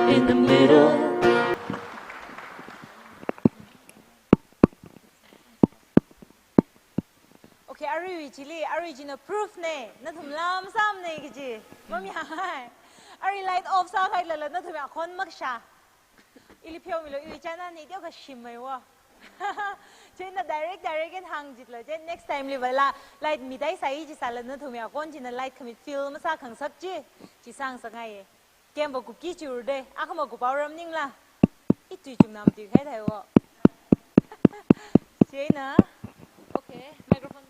in the middle. Okay, original proof ne, na thum lam sam ne kiji, mam yahay. Ari light off sa khai lala na thum akon magsha. Ili phiêu milo ili chana ne dio ka shimai wa. Chen na direct kan hang jit lo chen next time li wala light mi dai sai ji sala na thum akon jin light khamit feel ma sa khang sak ji sang sa ngai. Kem bo ku ki chur de, akama ku pawram ning la. Itu chung nam ti khai thai wo. Chen na. Okay, microphone.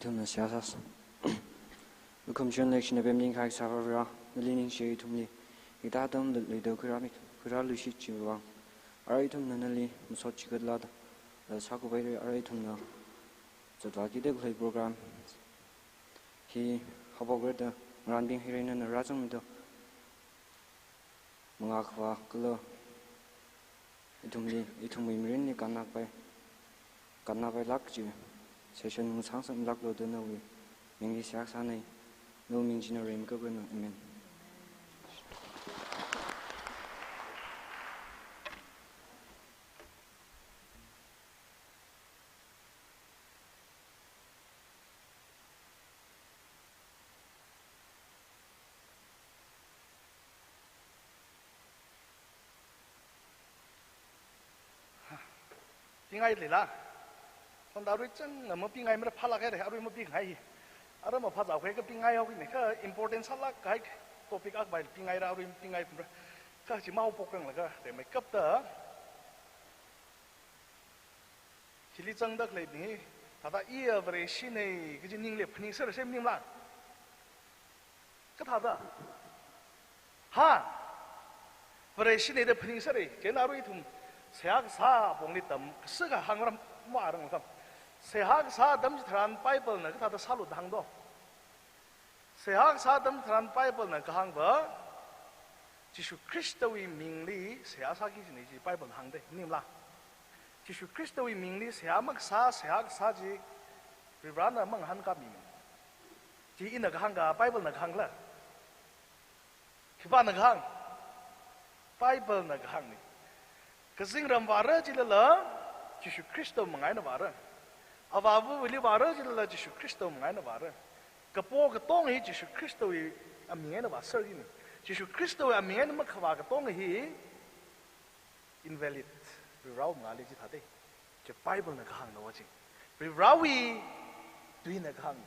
이tumna siasas. Lukum chen lection of emling kai savara, the leaning shade to me. It atom the lido keramik, kuralushi chiwa. Aritum nanali, musochi good lad, the sakubay aritumna. The Dwaki play program. He hobover the randing hearing and the razum the Mangakwa, Glo. Itumli mirini Kanabai Lakju. Session was handsome luck load no way. Mingi Saxane, no means in a rim governor. Amen. Pingai lila. Kon daru chen na mo pingai mer phala kai aru mo pingai aru mo phaja khoi ka pingai ho ni ka important sala kai topic ak bai pingai ra aru pingai pura ka chi mau pok kang la ka de mai kap ta chili chang dak le ni ta da i avre shi nei ki ning le phni ser sem ning la ka tha da ha vre shi nei de phni ser ke na ru i thum seak sa bong ni tam se ga hang ram mo arang kam Sehak sadam thran Bible na kata salut hang do. Sehak sadam thran Bible na kahang ba. Jisu Kristawi mingli sehak sa kisi ni Bible hang de nim la. Jisu Kristawi mingli sehak sa ji ribrana mang han ka mi. Ji ina kahang ga Bible na kahang la. Kiba na kahang Bible na kahang ni. Kasing ram wara ji la Jisu Kristaw mangai na wara. Awabu wili wara jila Jisu Kristo mengaina wara. Kapo ketong hi Jisu Kristo hi amingaina wa ser ini. Jisu Kristo hi amingaina makhawa ketong hi invalid. Riraw mengali ji thade. Je Bible na kahang na wajing. Rirawi dui na kahang.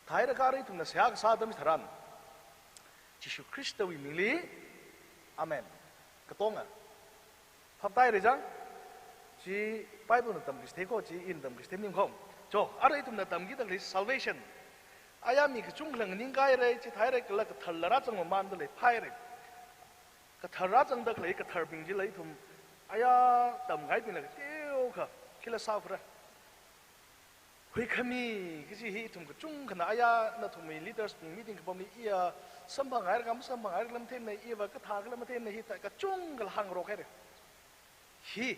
Thai rakari tum na seak sadam tharan. Jisu Kristo hi mili. Amen. Ketonga. Phabtai rejang. Ji Bible na tam kiste ko ji in tam kiste nim khom jo ara itum na tam gi dang salvation aya mi chung lang ning gai re ji thai re kala ka thal ra chang man da le phai re ka thar ra chang da le ka thar bing ji le thum aya tam gai bin la teo kha kila sa fra hui khami ki ji hi thum ka chung khana aya na thum mi leaders meeting ka bom ni ia sambang ai gam sambang ai lam them nei ia ba ka tha ka lam them nei hi ta ka chung ka hang ro kha re hi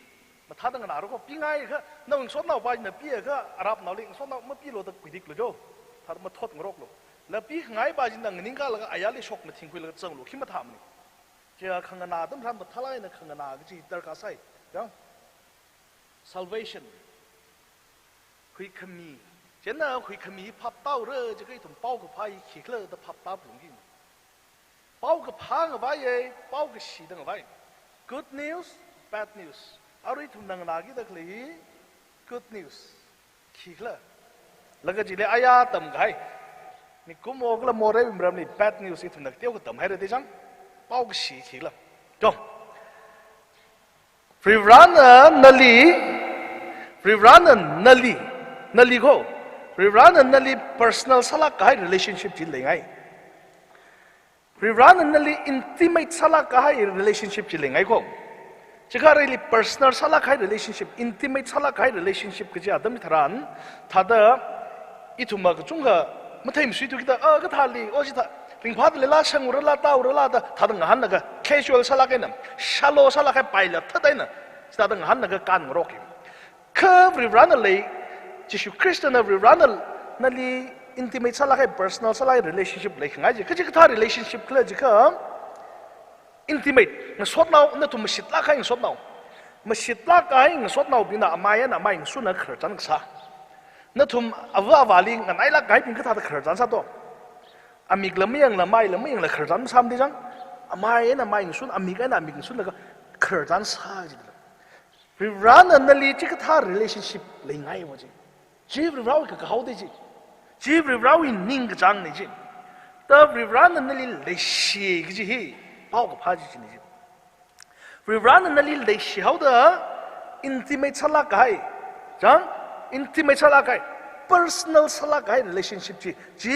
mà thà đang nào có pin ngay cái nào số nào bao nhiêu pin cái Arab nào liền số nào mất pin rồi được quy định rồi thà mà thoát ngọc rồi là pin ngay bao nhiêu đang nín cái là ai lấy sọc mà thiên quy là chân rồi khi mà tham này chỉ khang na tấm tham mà thà lại là khang na cái gì tất cả sai đúng salvation quy khami chỉ là quy khami pháp tao rồi chỉ cái thùng bao cái phai khí lơ tập pháp tao cũng gì bao cái phang ở vậy bao cái gì đang ở vậy good news bad news Ari thum nang lagi tak li good news khikla laga jile aya tam gai ni kumo gla more bimram ni bad news i thum nak teu ko tam hai re jang pau ga si khikla jo Rivrana nali nali ko rivrana nali personal salak kai relationship jin lengai rivrana nali intimate salak kai relationship jin lengai ko chika really personal salak kai relationship intimate salak kai relationship ke adam ni tharan thada ituma ka chunga mathai msui tu kita ka thali o jita ring phat le la sang ura la ta ura la da thada ngahan naga casual salak kai nam shallow salak kai paila thada na thada ngahan naga kan ngro ki ka rivrana le Jesu Christ na rivrana nali intimate salak kai personal salak relationship le ngai ji ka ji ka relationship kla ji ka intimate na sot nau na tu masit la kai sot nau masit la kai sot nau bina amaya na mai su na khar chan sa na thum awa wali ngai la kai pin ka tha khar chan sa to amik lameng la mai la khar chan sam de jang amaya na mai su amik na amik su na khar chan sa ji ri ran na li chi ka tha relationship le ngai wo ji ji ri raw ka hau de ji ri raw ning jang ni ji ta ri ran na li le shi ji hi bao cái phá gì này, rivrana nali lấy siêu đó intimate salak cái, chẳng intimate salak cái, personal salak cái relationship chỉ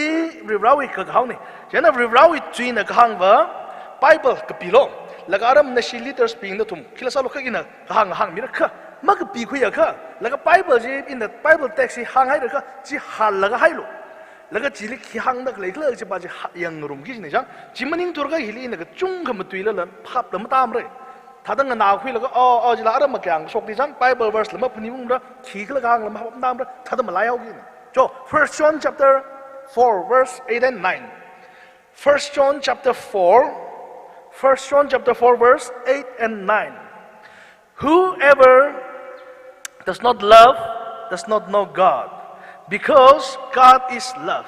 rivrawi cái hao này, cho nên rivrawi chuyện là cái hàng vợ Bible cái bilo, là cái aram nasi leaders ping đó thùng, khi là sao lúc cái này cái hàng mình nó mà cái pi khuya cái, là cái Bible gì in the Bible text hàng hay được cái, chỉ hàng là cái hay luôn. là cái chỉ lịch hàng đó lấy cái chỉ bao giờ yang rung cái gì này chỉ mà những tuổi cái hili này cái chung cái một tuổi là pháp là một tam rồi thà đang nào khi là cái chỉ là mà cái hàng sọc đi chẳng Bible verse là mà phần những đó chỉ cái hàng là mà một tam rồi thà đang mà lại cái này cho First John chapter 4 verse 8 and 9 First John chapter 4 verse 8 and 9 Whoever does not love does not know God because God is love.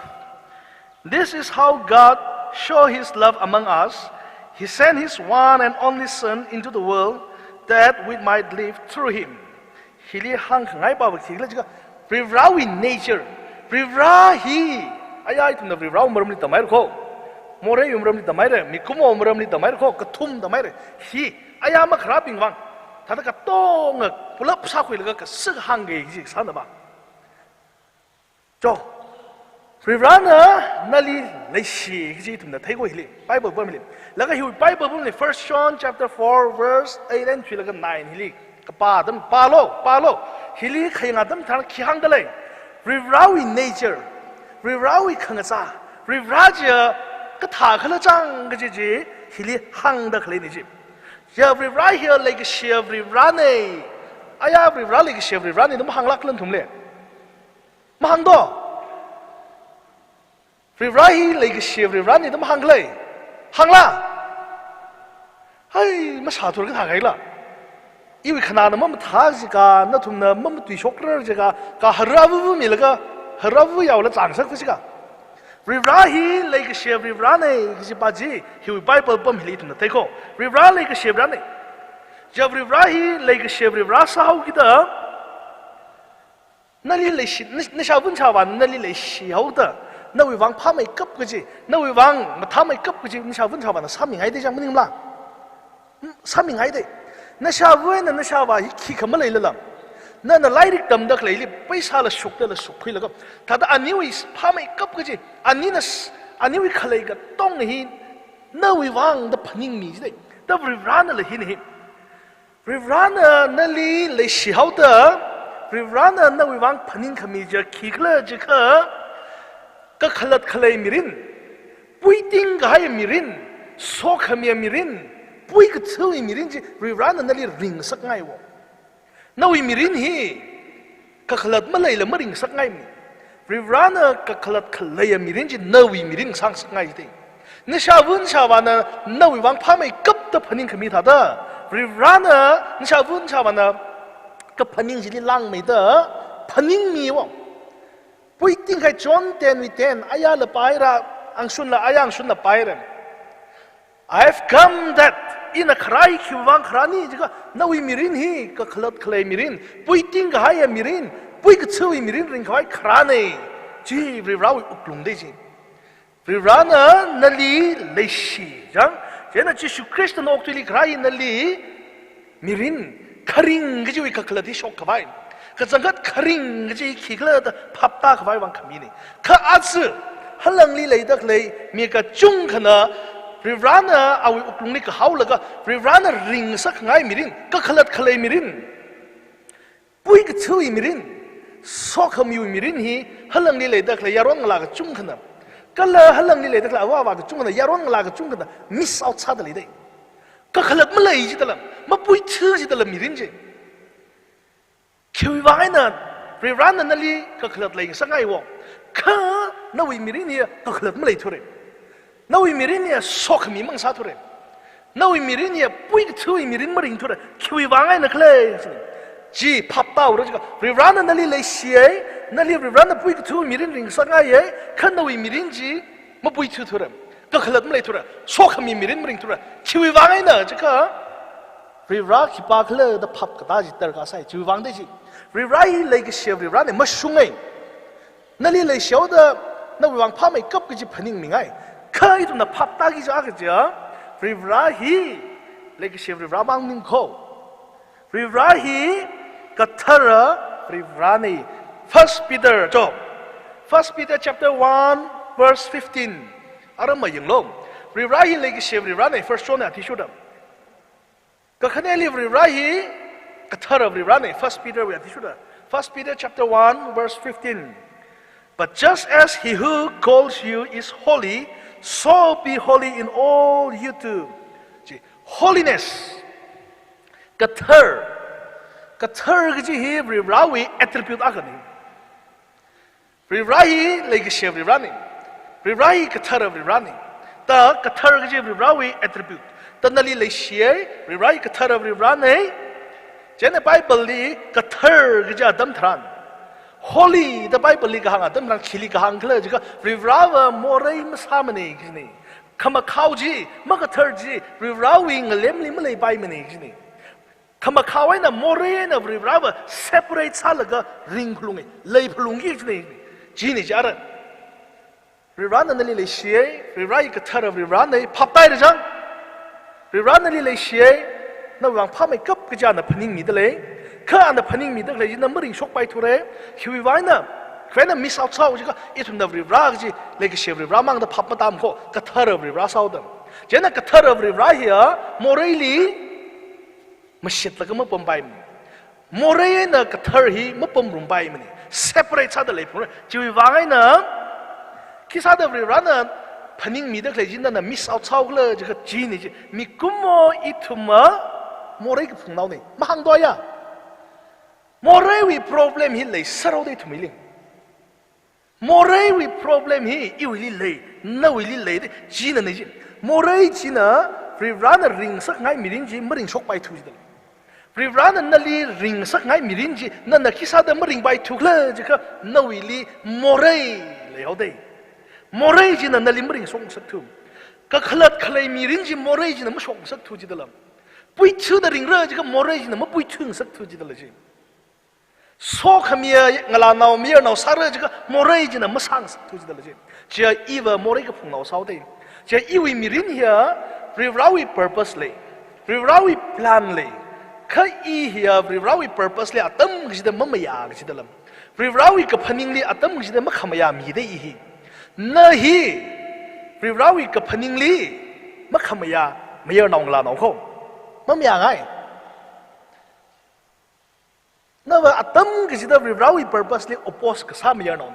This is how God showed His love among us. He sent His one and only Son into the world that we might live through Him. Hili hang ngai ba baki la jiga rivraw in nature. Rivra hi ayai tum na rivraw maram ni tamai ko. More yum ram ni tamai re mikumo maram ni tamai ko kathum tamai re. Hi ayama khrap bing wang. Thada ka tong pulap sa khoi la ka sik hang ge ji sa na ba. Cho rivrana nali leishi ji tum na thai ko hili Bible bom hili la ka hi Bible bom ni First John chapter 4 verse 8 and 3 la ka 9 hili ka pa dam palo hili khai nga dam thar khi hang da le rivrawi nature rivrawi khang cha rivraja ka tha khala chang ga ji hili hang da khle ni ji ya rivrai here like a shev rivrane aya rivra like shev rivrane dum hang lak lan thum le mahang do rivrai like shev rivrane dum hang le hang la hai ma sa thur ka tha gai la iwi khana na mam tha ji ka na thum na mam tui shok ra ji ka haravu mi la ka haravu yaw la chang sak ji ka rivrai like shev rivrane ji ba ji hi Bible pam hili thum na thai ko rivra like shev rivrane jab rivrai like shev rivra sa hau ki da那里来西，那小文茶吧，那里来小的，那位王怕没cấp cái gì，那位王他没cấp cái gì，那小文茶吧，那三名还得讲不明啦，三名还得，那小文那小吧，一看么来了啦，那来的等的来的，为啥了熟的了熟亏了个，他的安尼位怕没cấp cái gì，安尼位看来个东西，那位王的朋友米的，那位王的来hin hin，位王的那里来小的。Rivrana na wiwang panin kami ja kikla jika ka khalat khalai mirin puiting gai mirin so kami mirin pui ka chui mirin ji rivrana na li ring sak ngai wo na wi mirin hi ka khalat malai la maring sak ngai mi rivrana ka khalat khalai mirin ji na wi mirin sang sak ngai te na sha wun sha wa na wiwang pa mai kap ta panin kami tha da rivrana na sha wun sha wa na cái phần những gì lang mấy đó phần những mi wo bui tin cái John 10:10 aya la pai ra ang sun la ayang sun la pai ra I have come that in a cry ki wang khrani jiga na wi mirin hi ka khlat khlai mirin bui tin ga hay mirin bui ka chui mirin ring khai khrane ji rirawi uklung de ji rirana nali leishi jang jena Jesu Christ no oktili krai nali mirin Karing gaji wika kaladi shok kabain. ก็จังกัดคริงก็จะขี้เลือดพับตาเข้าไปวางขมิ้นข้าอาจจะฮัลลังลีเลยดักเลยมีกระจุงขนาริวรานะเอาอุปลุงนี่ก็เขาแล้วก็ริวรานะริงสักไงมิรินก็ขลัดขลัยมิรินปุยก็ช่วยมิรินสอกขมิวมิรินฮีฮัลลังลีเลยดักเลยยาร้องลากระจุงขนาก็เลยฮัลลังลีเลยดักเลยว่ากระจุงขนายาร้องลากระจุงขนามิสเอาชาดเลยได้ก็ขลัดมาเลยจิตละมาปุยชื่อจิตละมิรินจีคิววายนะริวรานะนั่นลีก็ขลัดเลยสักไงวะข้านาวิมิรินเนี่ยก็ขลัดมาเลยทุเรศนาวิมิรินเนี่ยสอกมีมังสาทุเรศนาวิมิรินเนี่ยปุยกช่วยมิรินมาริงทุเรศคิววางไงนักเลยจีพับเต้าแล้วก็ริวรานะนั่นเลยเสียนั่นเลยริวรานะปุยกช่วยมิรินริงสักไงข้านาวิมิรินจีมาปุยช่วยทุเรศก็ขลัดมาเลยทุเรศสอกมีมิรินมาริงทุเรศคิววางไงนะจะก็ริวราคิปากเลยแต่พับกระดาษจิตตระกาใส่คิววางได้จีริวราเลยก็เสียริวราเนี่ยมาชุ่งไงนั่นเลยเสียวเดอนั่นวางผ้าไม่กับก็จะพนิงมิงไงเคยตรงนั้นพับตากี่จ้าก็จะริวราฮีเลยก็เสียริวราบางมิงโคริวราฮีก็เทอร์ริวรานี่ First Peter จบ First Peter chapter 1 verse 15อะไรมาอย่างลงริวราฮีเลยก็เสียริวรานี่ First John เนี่ยที่สุดก็คะแนนริวราฮีก็เทอร์ริวรานี่ First Peter เนี่ยที่สุด First Peter chapter 1 verse 15But just as he who calls you is holy, so be holy in all you do. Holiness. Kathar. Kathar kaji hi rirawi attribute agani. Rirahi lagi shev rirani. Rirahi kathar rirani. Ta kathar kaji rirawi attribute. Ta nali lagi shev rirahi kathar rirani. Jene Bible li kathar kaji adam thran.Holy the Bible li kahang adam rang khili kahang khle jiga rivrawa morai masamani gini kama khauji maka thurji rivrawi ngalem li malai bai mani gini kama khawai na morai na rivrawa separate salaga ring phulungi lei phulungi gini jini jaran rivrana nali le shie rivrai ka thara rivrana phaptai ra jang rivrana li le shie na wang phamai kap ka jana phaning mi daleข้าอันนั้นพนิงมีตั้งแต่ยินน้ำมันริงชกไปทุเรศคิวไว้น่ะแค่นั้นมิสเอาเศร้าจีก็อีทุนดับริบราจีเล็กเชฟริบรามังแต่พับมาตามเขากระเทอร์ริบราเศร้าดังเจน่ากระเทอร์ริบราเฮียโมเรลีมาเช็ดแล้วก็มาปมไปมันโมเรน่ะกระเทอร์ฮีมาปมรุมไปมันนี่ separate ชาติเลยผมคิวไว้น่ะคิดชาติริบราน่ะพนิงมีตั้งแต่ยินนั่นน่ะมิสเอาเศร้าเลยจีก็จีนี่จีมีกุมโมอีทุมะโมเรกับผงเราเนี่ยมาหังตัวย่ะMorewi problem hi lei sarau dei thumiling Morewi problem hi iwili lei na wili lei de jina nei jin Morei jina rivrana ring sak ngai mirin ji maring sok pai thu jidal rivrana nali ring sak ngai mirin ji na na kisa da maring bai thu khle ji kha na wili morei lei ho dei Morei jina nali maring sok sak thu ka khalat khalai mirin ji morei jina ma sok sak thu jidalam pui chu da ring ra ji ka morei jina ma pui chung sak thu jidal ji so khamia ngala naw mir naw sare jiga morai jina masang tu jidal je chia iwa morai ka phung naw sau dei chia iwi mirin hia rirawi purposely rirawi planly kha I hia rirawi purposely atam jida mamaya jidalam rirawi ka phaningli atam jida ma khamaya mi dei hi na hi rirawi ka phaningli ma khamaya mir naw ngala naw kho mamaya ngai na wa atam gida rirawi purposely oppose ka sam ya naw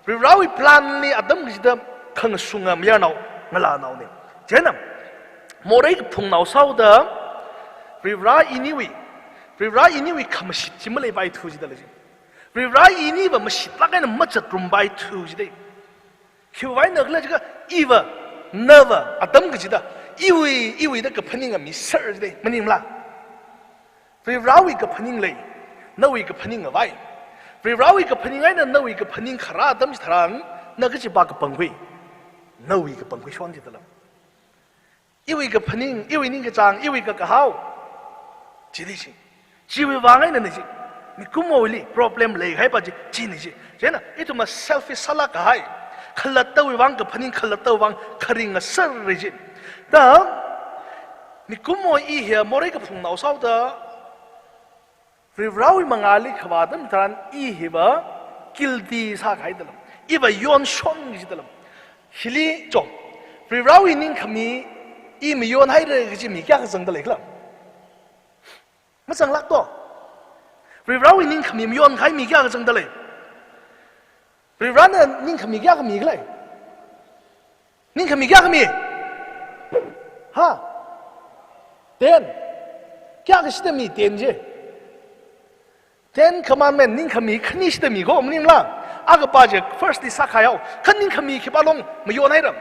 rirawi plan ni atam gida khang sunga ya naw ngala naw ni jenam morai phung naw sau da rira iniwi khamashit chimale bai thu jida le rira ini ba mashit la kana machat rum bai thu jida khiwai na gla jiga iwa nava atam gida iwi da ka phaninga mi sar jida manim la rirawi ka phaning le nawi ka phaning awai rirawi ka phaning ai na nawi ka phaning khara dam tharang na ka chi ba ka pangwi nawi ka pangwi shon ji dalam iwi ka phaning iwi ning ka chang iwi ka hau chi li chi jiwi wangai na ni ji mi kumoli problem le hai pa ji chi ni ji jena itu ma selfish sala ka hai khalat tawi wang ka phaning khalat taw wang kharing a sar ri ji da mi kumo I hia morai ka phung naw sau da รีเราอิมังอาลีขวาดัมทรานอีฮิบะกิลตีสักให้ตลอดอีบะย้อนชนกิจตลอดฮิลีจงรีเราอินิงขมีอีไม่ย้อนให้เลยกิจมีแก่จังตลอดครับไม่จังลักตัวรีเราอินิงขมีย้อนให้มีแก่จังตลอดรีเราเนี่ยนิงขมีแก่ขมีเลยนิงขมีแก่ขมีฮะเต้นแก่ก็สิเดมีเต้นเจTen commandment ning kami khnish de mi go mnim la aga pa je first di sakhayao khan ning kami khibalong mayon hai ram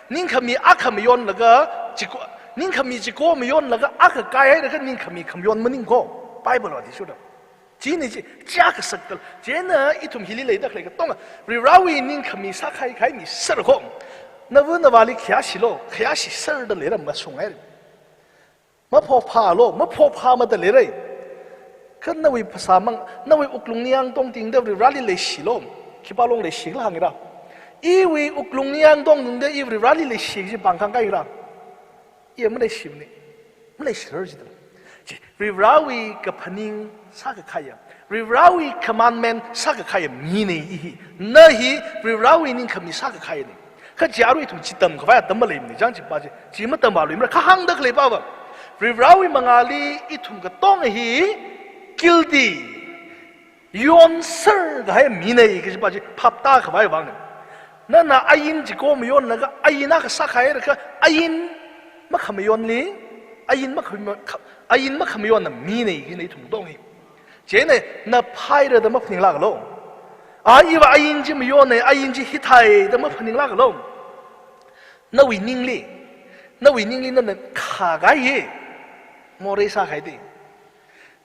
ning kami akha mayon laga chiko ning kami chiko mayon laga akha kai hai laga ning kami khamyon maning go bible wa di shu da ji ni ji ja ka saktal je na itum hili le da khle tong ri rawi ning kami sakhai khai mi sar go na vu na wali khya shilo khya shi sar da le ram ma sungai ma pho pha lo ma pho pha ma da le raiขึ้นนวิภาษามังนวิอุกลุงเนียงตรงติงเดวิรัลิเลยสิลมคิปาลงเลยสิละหังอีระอีวิอุกลุงเนียงตรงนึงเดอีวิรัลิเลยสิจีบังคังกันอีระอีไม่ได้สินี่ไม่ได้สิเลยจิตจีวิราวิกับพนิงสักขายวิราวิคอมมานด์เมนต์สักขายมีนี่อีนั่นฮีวิราวินิ่งขมีสักขายนี่ข้าจะรู้ที่ทุ่มจิตตั้มเขาไปตั้มมาเลยนี่จังจีบ้าจีไม่ตั้มมาเลยมันข้าหังดักเลยป่าววิราวิมังอาลีอีทุ่มก็ต้องฮีguilty ย้อนเสือก็ให้มีในก็จะบอกจีพับตาเข้าไปวางเนี่ยนั่นน่ะไอ้ยินจีโกมย้อนแล้วก็ไอ้ยินน่ะก็สักให้แล้วก็ไอ้ยินไม่ขมย้อนเลยไอ้ยินไม่ขมย้อนน่ะมีในก็ในถุงต้องนี่เจ้าเนี่ยน่ะพายเรือแต่ไม่พนิงลากลงอีว่าไอ้ยินจีไม่ย้อนเนี่ยไอ้ยินจีฮิตไทยแต่ไม่พนิงลากลงน่ะวินิ่งเลยนั่นน่ะขาไก่โมเรซ่าใครดี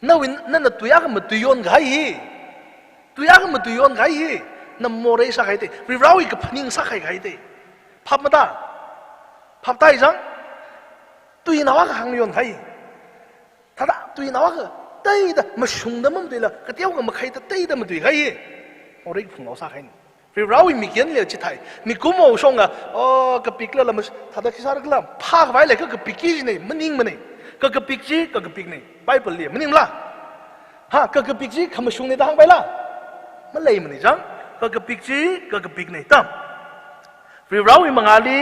นั่นตัวยักษ์มันตัวยนไงตัวยักษ์มันตัวยนไงนั่นโมเรสักไงเตะวิเราอีกพนิงสักไงเตะพับมาตาพับได้จังตัวยนาวก็หังยนไงถ้าตัวยนาวก็เตะแต่มาชุ่มดำมันตัวละก็เที่ยวกันมาใครแต่เตะแต่มันตัวไงโมเรพุ่งเอาสักไงวิเราอีมีเกียนเลยจิตไทยมีกุ้มเอาช่องอ่ะก็ปิกแล้วละมันถ้าได้คิดสักละพากไว้เลยก็ปิกกี้นี่มันนิ่งมันนี่ก็กระปิกจีก็กระปิกนี่ไปเปลี่ยนมันนิ่มละฮะก็กระปิกจีคำชุ่มในทางไปละมันเลยมันนี่จังก็กระปิกจีก็กระปิกนี่ตั้มวิเราอีมังอาลี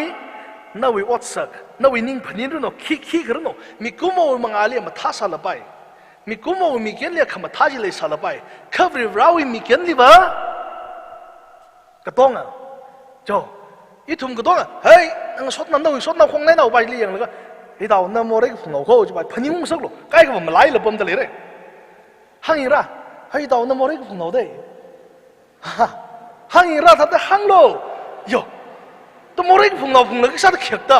น่าวิอดสักน่าวินิ่งพนิรุโนขี้กระโนมีกุโมวิมังอาลีมาท้าสารไปมีกุโมวิมีเกียนเลี้ยขมาท้าจิเลยสารไปข้าวิเราอีมีเกียนลีบะกระต้องอ่ะโจอีทุ่มกระต้องอ่ะเฮ้ยนั่งสดน้ำน่าวิสดน้ำคงในน่าไปเลี้ยงแล้วก็ไอ้ดาวน้ำโมเรกฝุ่นเอาเข้าจะไปพนิงมุสกโลใกล้กับมันไหลเลยปั๊มทะเลเลยหังอีระไอ้ดาวน้ำโมเรกฝุ่นเอาได้หังอีระถ้าได้หังโลโย่ตัวโมเรกฝุ่นเอาก็ชาติเขียดตา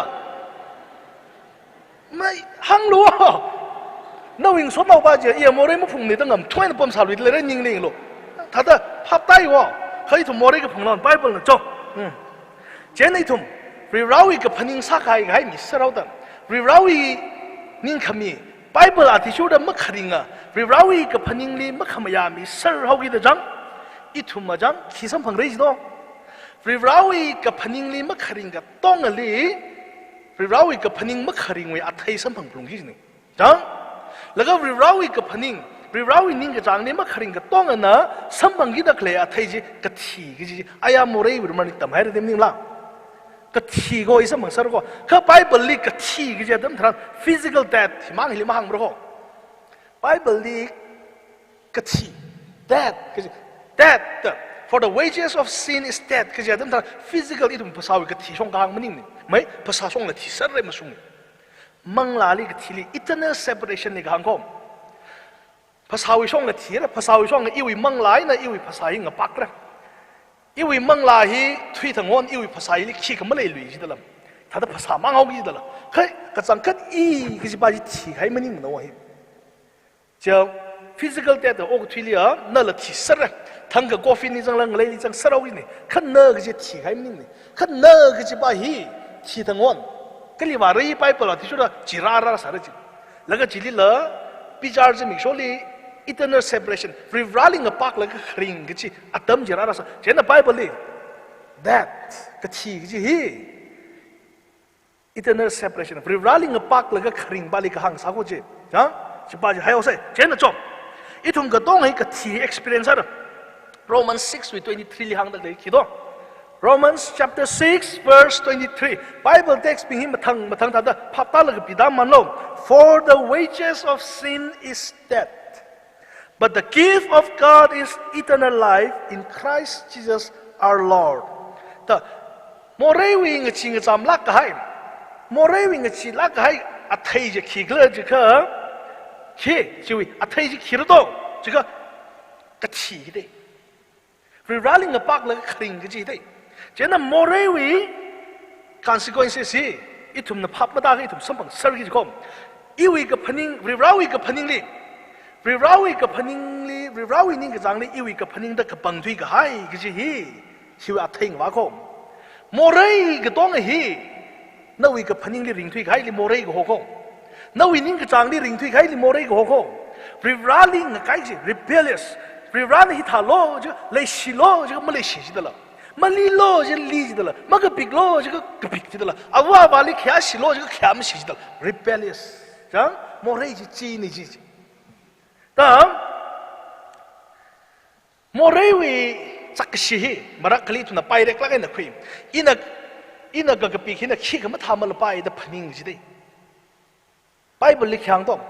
ไม่หังโลน้าวิ่งสดเอาไปเจอเอี่ยโมเรกมันฝุ่นนี่ตั้งแต่ช่วยปั๊มสาวิตเลยนิ่งๆโลถ้าได้พับได้วะเขาไอ้ทุ่มโมเรกฝุ่นเอาไปปั๊มเลยจบเจนไอ้ทุ่มวิเราอีกับพนิงสักไงมิสเราตั้งวิราวีนิ่งขมีไบเบิลอธิชูดมักขริงะวิราวีกับพนิงลีมักขมายามีเซอร์ฮาวิดจังอิทุมมาจังขีสัมพังเรจิโนวิราวีกับพนิงลีมักขริงะต้องลีวิราวีกับพนิงมักขริงไว้อัฐิสัมพังปรุงที่นี่จังแล้วก็วิราวีกับพนิงวิราวีนิ่งกับจังนี่มักขริงะต้องนะสัมพังกิดกเลยอัฐิจีกะทีกิจีอายาโมเรวิรมันนี่ตั้มให้เราเต็มนิ่งละก็ทีก็อีสมังสารก็เขาไบเบิลลีก็ทีก็จะตั้งทาง physical death ที่มังหิมหังบรก็ไบเบิลลีก็ที death ก็จะ death for the wages of sin is death ก็จะตั้งทาง physical อีตุ่มภาษาวิก็ทีช่องกลางมันนี่ไม่ภาษาช่องเลยทีสารเลยมาช่วงมังลาลีก็ทีลี eternal separation นี่ก็หังก็ภาษาวิช่องเลยทีนะภาษาวิช่องอีวิมังลายนะอีวิภาษาหิงกับปักนะอีวิมังลาฮีทุยทั้งวันอีวิภาษาอีลิขี้ก็ไม่เลยลุยจิตละถ้าแต่ภาษามังเอาจิตละเฮ้ยกระจังกัดอีก็จะไปที่ให้มันนี่มันเอาไว้เจ้า physical death โอ้ก็ทุยเลยนั่นแหละที่สระทั้งกับกาแฟนี่จังลังเลยนี่จังสระวินี่ขันเนอก็จะที่ให้มันนี่ขันเนอก็จะไปฮีที่ทั้งวันก็เลยว่าเรื่องไปเปล่าที่สุดจีราราสารจิแล้วก็จีลีละพิจารณ์จะมีโชลี eternal separation revealing a park like a ring ก็จีอัตตมจีราราสเช่นในไบเบิลเลย that ก็ที่ก็จีฮี eternal separation revealing a park like a ring บาลีก็หังสาวก็จีจังจีบาจีให้เอาใส่เช่นในจบ อีทุ่มก็ต้องให้กับที่ experience อะ Romans 6:23 li hang dal dei kido Romans chapter 6 verse 23 Bible text ping him mathang ta da phap ta la ga pidam man lo for the wages of sin is death but the gift of God is eternal life in Christ Jesus our Lord ta more wi ng ching cham lak ka hai more wi ng chi lak ka hai a thai je khi gle je kha khi chui a thai je khi ro do je ka ka thi de Rallying a park like a clean giddy. Jenna Morewi consequences he. Itum the Papmada, itum something, Sergis come. Iwik a penning, Rirawi a penningly. Rirawi a penningly, Rirawi is only Iwik a penning the Kapangtwiga high, giddy. She will attain Wacom. Morey Gadonga he. No we got penningly ring twig highly Morey Hoko. No we ning a ring twig highly Morey Hoko. Riraling a kaiji, rebellious. Rerun hit hello, lay she low, Malaysia, Mali low, Liz, Mugga big low, pick the Awa Valley cash, logical cam, she's the rebellious. More age, genie. More we Sakashi, Marakali to the pirate like in the cream. In a gagapik in a chick, Matamal by the penning today. Bible lick hang dog.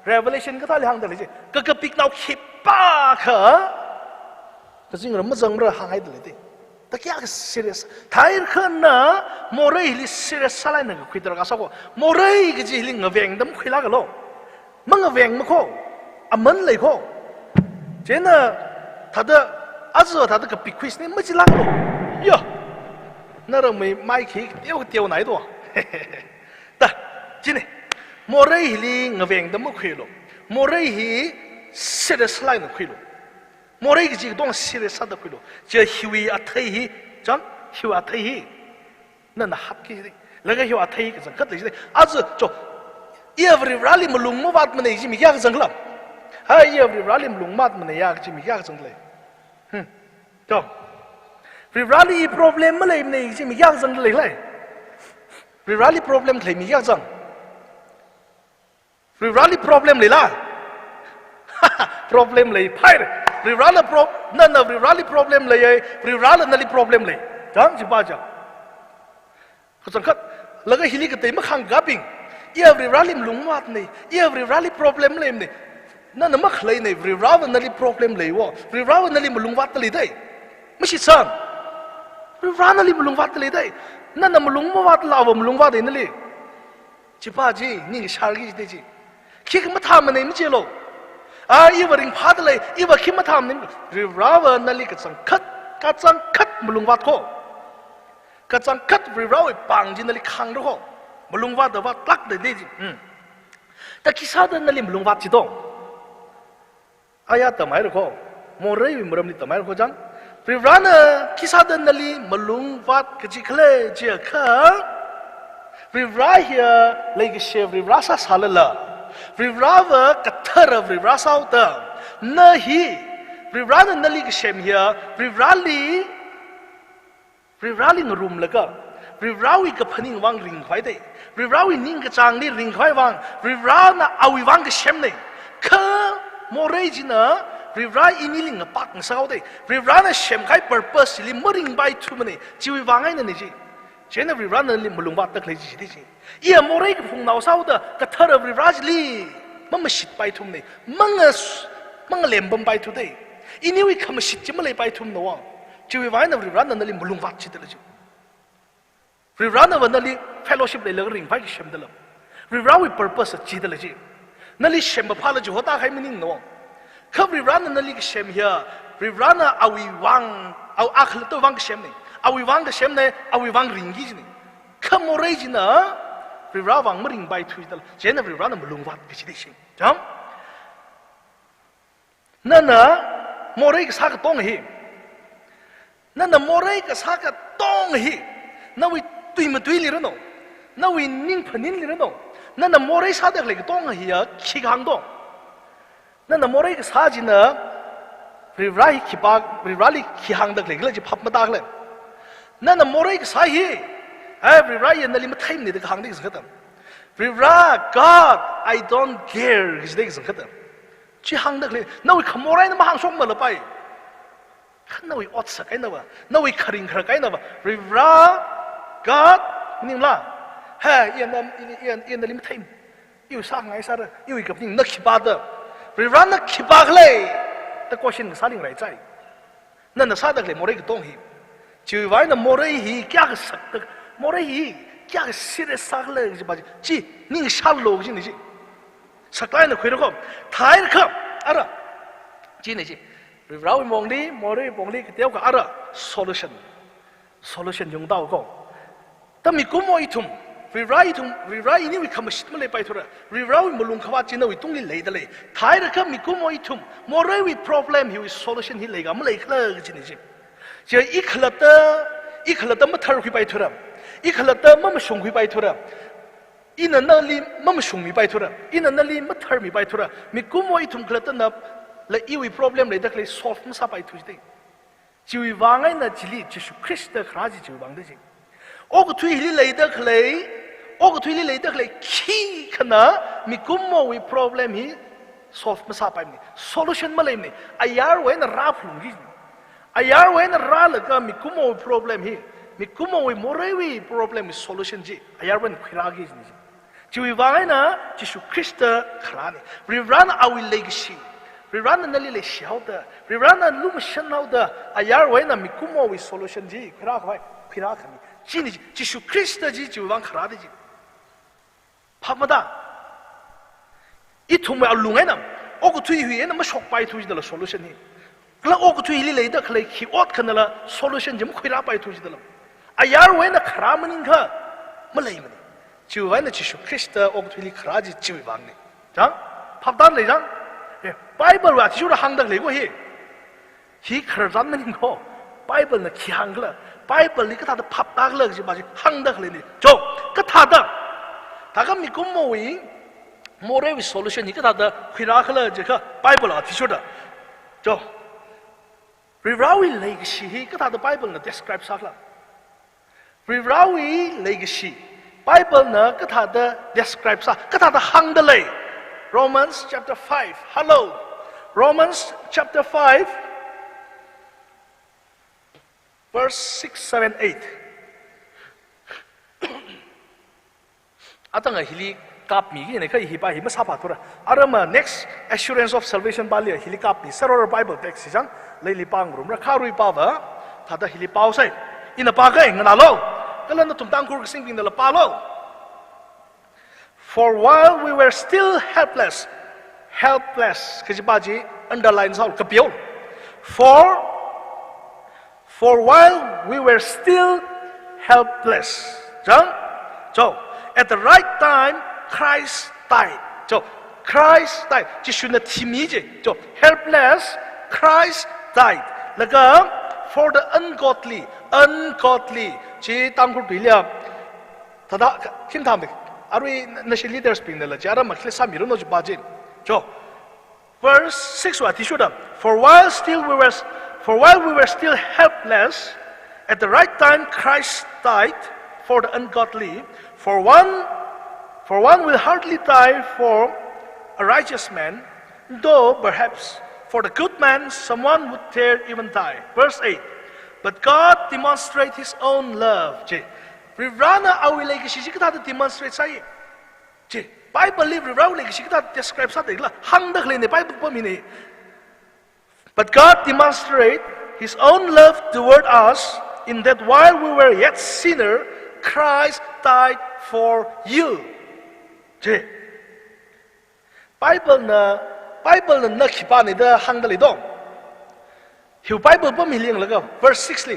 Revelation ka tali hang dali je gagapik nau khipa kha kasing ram jang ra hang ai dali de ta kya serious thair khan na morai li serious salai na khidar ka sa ko morai ge ji ling veng dam khila ga lo mang veng ma ko aman lei ko jena thada azu thada ka pikwis ne ma ji lang lo yo na ra mai khi tiao nai do ta jine Moray li ngaveng dam khilo Moray hi serious line khilo Moray ji dong serious sa da khilo je hiwi athai hi jang hiwi athai hi na na hap ki la ga hiwi athai ka jang khat le az cho every rally mulung mo wat mane ji mi ya jang la ha every rally mulung mat mane ya ji mi ya jang le to every rally problem ma le mane ji mi ya jang le le every rally problem khlai mi ya jang Rally problem lila problem lay pyre rally none of rally problem lay rally nali problem lay jang ji ba ja khosang khat laga hili ka teima khang gaping every rally lungmat nei every rally problem lay nei na na mak lay nei rally nali problem lay wo rally nali lungwat lay dai mishi sang rally nali lungwat lay dai na na lungwat lawa lungwat dai nali ji ba ji ni shargi dai ji Kick Matam name Jello. Ah, even in Padley, even Kimatam name Rirawa Nalikatsan cut, Katsan cut Mulungwatko. Katsan cut Rirawa Bang in the Kango. Mulungwat the what black the daisy. The Kisada Nalim Mulungwatido. Ayata Marco, more raving Muramita Marco Jang. Rirana Kisada Nali Mulungwat Kajikle Jaka. Rira here, Lake Shev Rasa Salala. Rirawa katara Rivasa out there. Nahi. Rirana Nalik Shem here. Rirali room laga. Rirawi kapaning wang ring quite. Rirawi ninga changli ring quite wang. Rirana awiwang shemne. Ka morejina. Rira iniling a park and Saudi. Rirana shem kai purposely mudding by 2 minutes. Jiwi wang and energy. Generally run a limulumbat the crazy. Ia Moreg from now Sauda, Katara Rajli, Mamma shit by Tumne, Mangas, Mangalembum by today. In we come a shit Jimale by Tum no one. Jiwi Vine of run and the limulumbat chitology. We run of a fellowship they learning by Shemdalum. We run with purpose of chitology. Nali Shem apology, what I mean no one. Come we run and the league Shem here. We run a we wang, our Akhleto Wang Shemning. Awi wang shemne, awi wang ringizni. Come origina, Riravang muring by Twitter, generally run a mulungwat visitation. Jump? Nana, Moreg Saka Tong he. Nana Moreg Saka Tong he. Now we twim a twilly. Now we ning panin lino. Nana Moreg Saka like Tong here, Chigando. Nana Moreg Sajina, Rirai Kibag, Rirali Kihang the Glitch Papmadaglen. Nana Moreg Sahi. Every Ryan the limit time the Hangdis Hatam. Rira, God, I don't care his legs of Hatam. chỉ hang được lên nào cái morai nó mà hang xong mà là bay nào cái ót cái nào nào cái khring cái nào rivra God nim la ha yên đó lim thêm yêu sang ngay sao đó yêu cái gì nó khi ba đó rivra nó khi ba cái ta có xin sao liền lại chạy nên là sao được lên morai cái东西chứ vậy là morai hi क्या cái sắc được morai hi क्या cái serious sắcเลยchứ bà chỉ những sao lô chứ này chứ sắc lại nó khuya được không thái được không 알아 지내지 리브라우 몽리 모리 몽리 그때가 알아 솔루션 용다고 담이 고모이툼 리브라이니 위 카마 시트멜레 바이토라 리브라우 물론 카와 지나 위 뚱리 레이들레 타이르카 미 고모이툼 모레 위 프로블렘 히 솔루션 히 레가 물레 클러 지내지 저 이클라다 마타르 휘 바이토라 이클라다 마마 숑 휘 바이토라 이는 날리 맘 슝미 바이토라 이는 날리 마터미 바이토라 미꾸모 이툼 클라타나 라 이위 프로블렘 레다클레 솔브 사 바이토지데 지위 왕아이나 지리 지수 크리스트 크라지 지위 왕데지 오그 투이리 레다클레 키 카나 미꾸모 위 프로블렘이 솔브 사 바이니 솔루션 말레니 아야르 웨나 라플룽기 아야르 웨나 라르가 미꾸모 위 프로블렘이 미꾸모 위 모레위 프로블렘이 솔루션지 아야르 웨나 퀴라기지 지위 왕이나 지수 크리스트 크라니 리브란 아위 레기시 리브란 날리 레시하우다 리브란 루무션하우다 아야르웨나 미쿠모위 솔루션지 퀴라카니 지니지 지수 크리스트지 지위 왕 크라디지 파마다 이 통에 알룽에나 오고 투이 위에나 뭐 쇼파이 투지들 솔루션이 그라 오고 투이 리레이다 클레이 키옷 카나라 솔루션 좀 퀴라파이 투지들 아야르웨나 크라마닌가 말레이마니 지우 와이나 지수 크리스트 오브트리 크라지 지우 방네 장 팝단 레장 예 바이블 와 지우라 항당 레고 히 크라잔는 거 바이블나 기항글 바이블 리가 다다 팝당 레지 마지 항당 레니 저그 타다 다가 믿고 모이 모레위 솔루션 이가 다다 퀴라클 제가 바이블 와 지우다 저 리브라위 레기시 이가 다다 바이블나 디스크라이브 사클라 리브라위 레기시 Bible na kathada describe sa kathada hangdalay Romans chapter 5 hello Romans chapter 5 verse 6 7 8 atanga hili kap mi gi ne kai hi ba hi ma sa pa thora arama next assurance of salvation bali hili kap ni saror Bible text jang leili pang rum ra kharui pa ba thada hili pau sai ina pa ga ngana lo Kalanda tumtang kur sing ping palo. For while we were still helpless, kajibaji underlines out kapyo. For while we were still helpless, so at the right time Christ died. So Christ died. Jishuna timiji. So helpless, Christ died. Laga for the ungodly. Ji tamkur bilia tada kim tambe arui nashi leaders pindela jara makhle samiro no jbajin jo verse 6 wa tishuda for while we were still helpless at the right time Christ died for the ungodly for one will hardly die for a righteous man though perhaps for the good man someone would dare even die verse 8 But God demonstrates His own love. Rivrana awi lagi sisi kita ada demonstrate saya. Bible live rivrana lagi sisi kita describe satu iklah hangdak lene Bible pemini. But God demonstrates His own love toward us in that while we were yet sinner, Christ died for you. Bible na kipa ni dah hangdak lidong. Hiu Bible pemilihan laga verse 6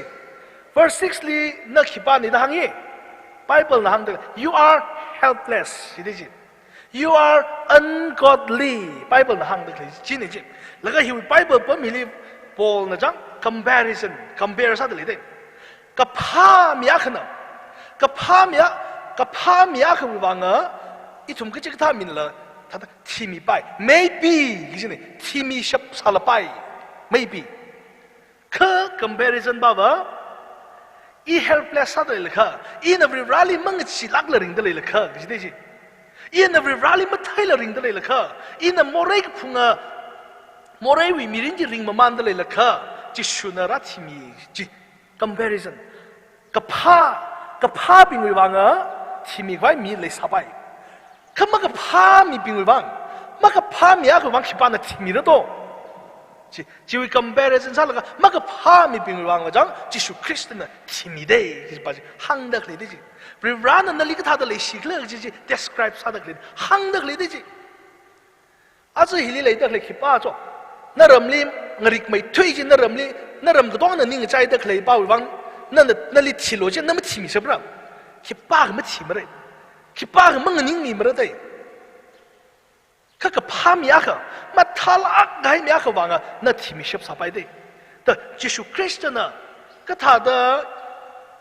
li nak hipa ni dah hangi Bible na hang you are helpless you are ungodly Bible na hang jini laga hiu Bible pemilihan Paul na jang compare sa dali deh kapha miya khna banga itum kecik ta min la tata timi pai maybe gini timi shap salapai maybe Ke comparison baba I helpless sa dali lekha I every rally mangchi lag la ring dali lekha gisi I every rally mathai la ring dali lekha I na morek phunga morai wi mirin ji ring maman da le kha ji shuna ra thimi ji comparison ka pha bing wi wanga thimi kwai mi le sabai ka ma ka pha mi bing wi wang ma ka pha mi ya ko wang khipa na thimi ra do ji wi comparison sa la ka ma ka pha mi bing wi wang jang ji shu christ na thimi de ji ba ji hang da le de ji ri ran na li ka tha da le shi le ji describe sa da le hang da le de ji a zu hi li le da le khipa zo na ram li ngarik mai thui ji na ram ka dong na ning chai da le ba wi wang那里提逻辑那么提米是不是？去八个么提么嘞？去八个么个人米么嘞？个怕米亚个，嘛他拉该米亚个王啊，那提米是不是白的？的耶稣 Christ 呢？个他的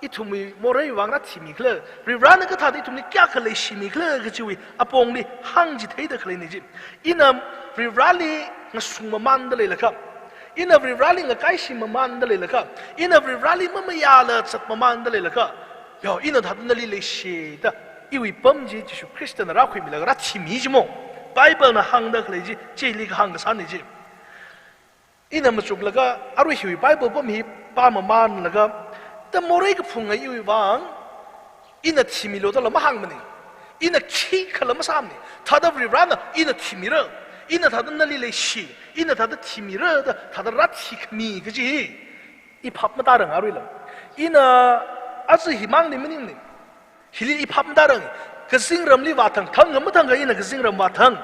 一图米莫人王那提米个，瑞然那个他的一图米加个来西米个个就为阿帮哩行子推的个来那些，因那瑞然哩那数么慢的来了个。in every rally nga kai shi maman dale laka in every rally mama ya la chat maman dale laka yo in da na li le she da iwi pam ji ji Christ na ra khoi mi la ra thi mi ji mo bible na hang da le ji ji li ga hang ga san ni ji in ma chuk laka aru hi bible pam hi pa maman laka da morai ga phung ai iwi wang in thi mi lo da la ma hang ma ni in chi khala ma sam ni ta da every run in thi mi ra in他的那里来写，因他的提米热的，他的拉提米个gì，一拍么大人啊瑞了，因阿是希望你们呢，希里一拍么大人，个心人里瓦腾，腾个么腾个因个心人瓦腾，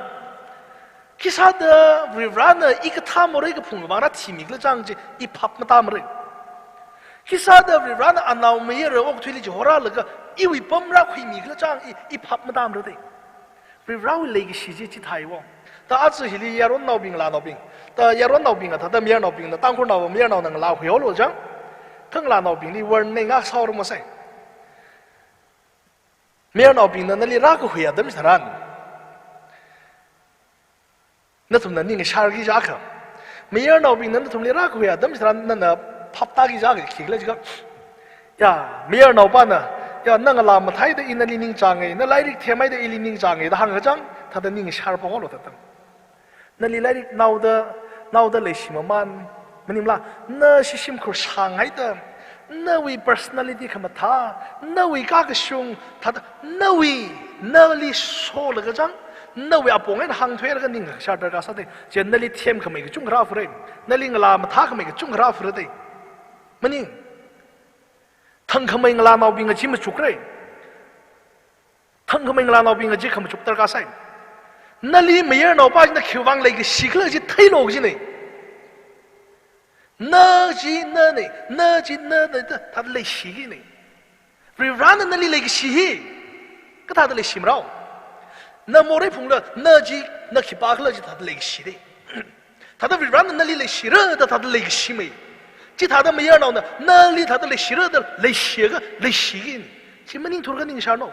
其实的瑞然呢，一个他么一个朋友往那提米个这样子，一拍么大么人，其实的瑞然呢，按照每个人我推理就好了那个，因为本来会米个这样一拍么大么的，瑞然会来个时间去台湾。ta azu hili yaron nau bing la nau bing ta yaron nau bing ta da mier nau bing ta ko nau mier nau nang la hyo lo jang thang la nau bing li wer ne nga saw mo sai mier nau bing na li ra ko hya dam saran na tum na ning shar gi ja kha mier nau bing na tum li ra ko hya dam saran na phap ta gi ja gi khig le ji ga ya mier nau ba na ya nang la ma thai de in li ning chang ngai na lai rik the mai de li ning chang ngai da hang ga jang ta da ning shar pa lo ta tam那里来的闹的类型嘛，没你们啦，那是辛苦上海的，那位 personality 看嘛他，那位嘎个凶，他的那位那里说了个章，那位阿帮人行推了个宁下边干啥的，就那里天可每个中国夫人，那里个啦嘛他可每个中国夫人的，没你，腾可每个啦闹兵个几么出来，腾可每个啦闹兵个几可么出得干啥？那里没人老把那口往那个西克去推落去呢，那几那呢，那几那的他的来西呢，不然那里那个西，个他的来西不着，那莫来碰了那几那去巴克了就他的来个西的，他的不然那里来西了的他的来个西没，即他的没人老呢，那里他的来西了的来西个来西呢，即么你图个你啥喏，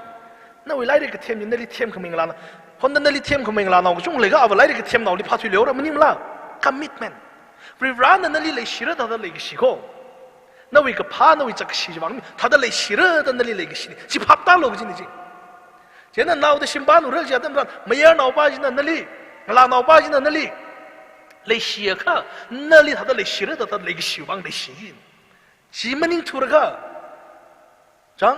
那未来这个天明那里天可明了呢。คนนั้นเลยเทียมเขาไม่งลาเราก็จุงเลยก็เอาไว้เลยก็เทียมเราลิพาทุเลี้ยวเราไม่นิ่มละ commitment บริวารนั้นเลยสิระ他的เลยก็สิโก้นั่นวิก็พานั่นวิจักสิจวัง他的เลยสิระนั่นเลยก็สิสิพับตาโลกจริงจริงเจ้านั่นเราได้ชิมบ้านอุระเจ้านั่นไม่ยอมเอาป้าจินั่นนั่นเลยลาเอาป้าจินั่นนั่นเลยสิก็นั่นเลย他的เลยสิระ他的เลยก็สิวังเลยสิจิมันนิ่งทุระก็จัง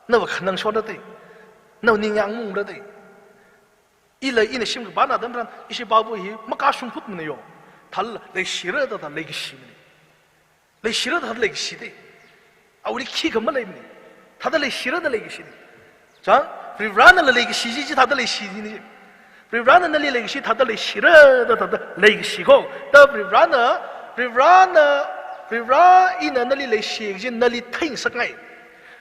นั่นว่าขนังชอบได้นั่นนิ่งยังมุ่งได้一来一来心个巴那等等，一些包袱伊没搞胸脯没有，他来洗了的他来个洗没，来洗了他来个洗的，啊我的气个没来没，他的来洗了的来个洗的，这样，不然那来个洗洗他的来洗的呢，不然那来个洗他的来洗了的他的来个洗个，但不然一那里来洗个那里挺实爱，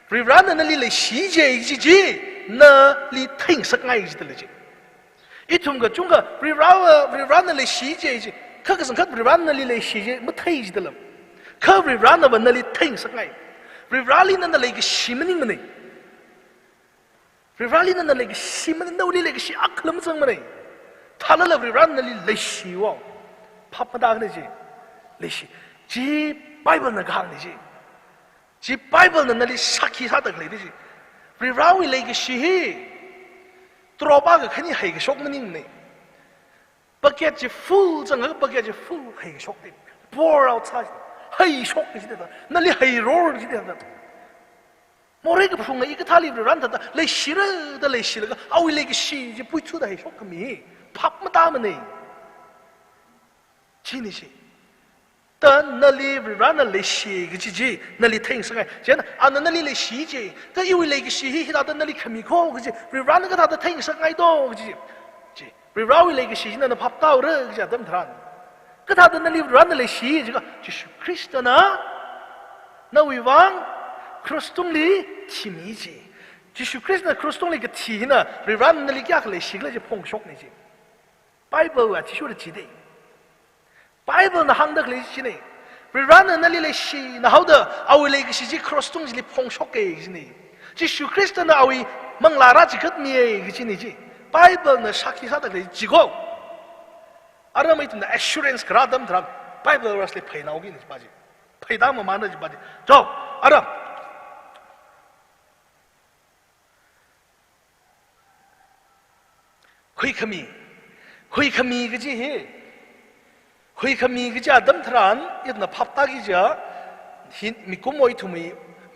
不然那里来洗这一句那里挺实爱的了就。一通个中个 rerun 那里细节一，可是看 rerun 那里来细节没太的了，可 rerun 那里挺是爱 ，rerun 里那那个西门的呢 ，rerun 里那那个西门那里那个西阿克勒么子么呢，他那 rerun 那里来西哇，怕不大个那些，来西，即 Bible 那个行那些，即 Bible 那里杀气杀得来的些 ，rerun 里来个西。ตัวบ้าก็แค่นี้ให้กับชกมันนิ่งนี่ bucket 就 full 整个 bucket 就 full 黑熟的 pour outside 黑熟的的那里黑肉的的莫那个不送一个他里边让他的来洗了的来洗了个啊为那个洗就不出的黑熟个米怕不打么呢真的是但那里让那来洗个姐那里听上来真的啊那里来洗姐但因为那个洗他的那里看米口个姐让那个他的听上来多个姐让为那个洗那怕到了个姐怎么谈个他的那里让那来洗这个就是基督呢那为王크리스동里提米子，就是크리스나 크리스동里个提呢，让那里家来洗了就碰熟那些。Bible 啊，提出的记得，Bible 那行的来洗呢，让那里来洗，然后的啊为那个洗就크리스동里碰熟个是呢，就是크리스나啊为蒙拉拉这个米个是呢是，Bible 那啥其他的来记过，啊那么一种的 assurance 可拉他们他 Bible 那是来陪那我给你把这，陪他们嘛那就把这，走，啊那。会可米个gì hết会可米个gì adam thran ít na phap ta cái gì hi mi cũng moi thu mi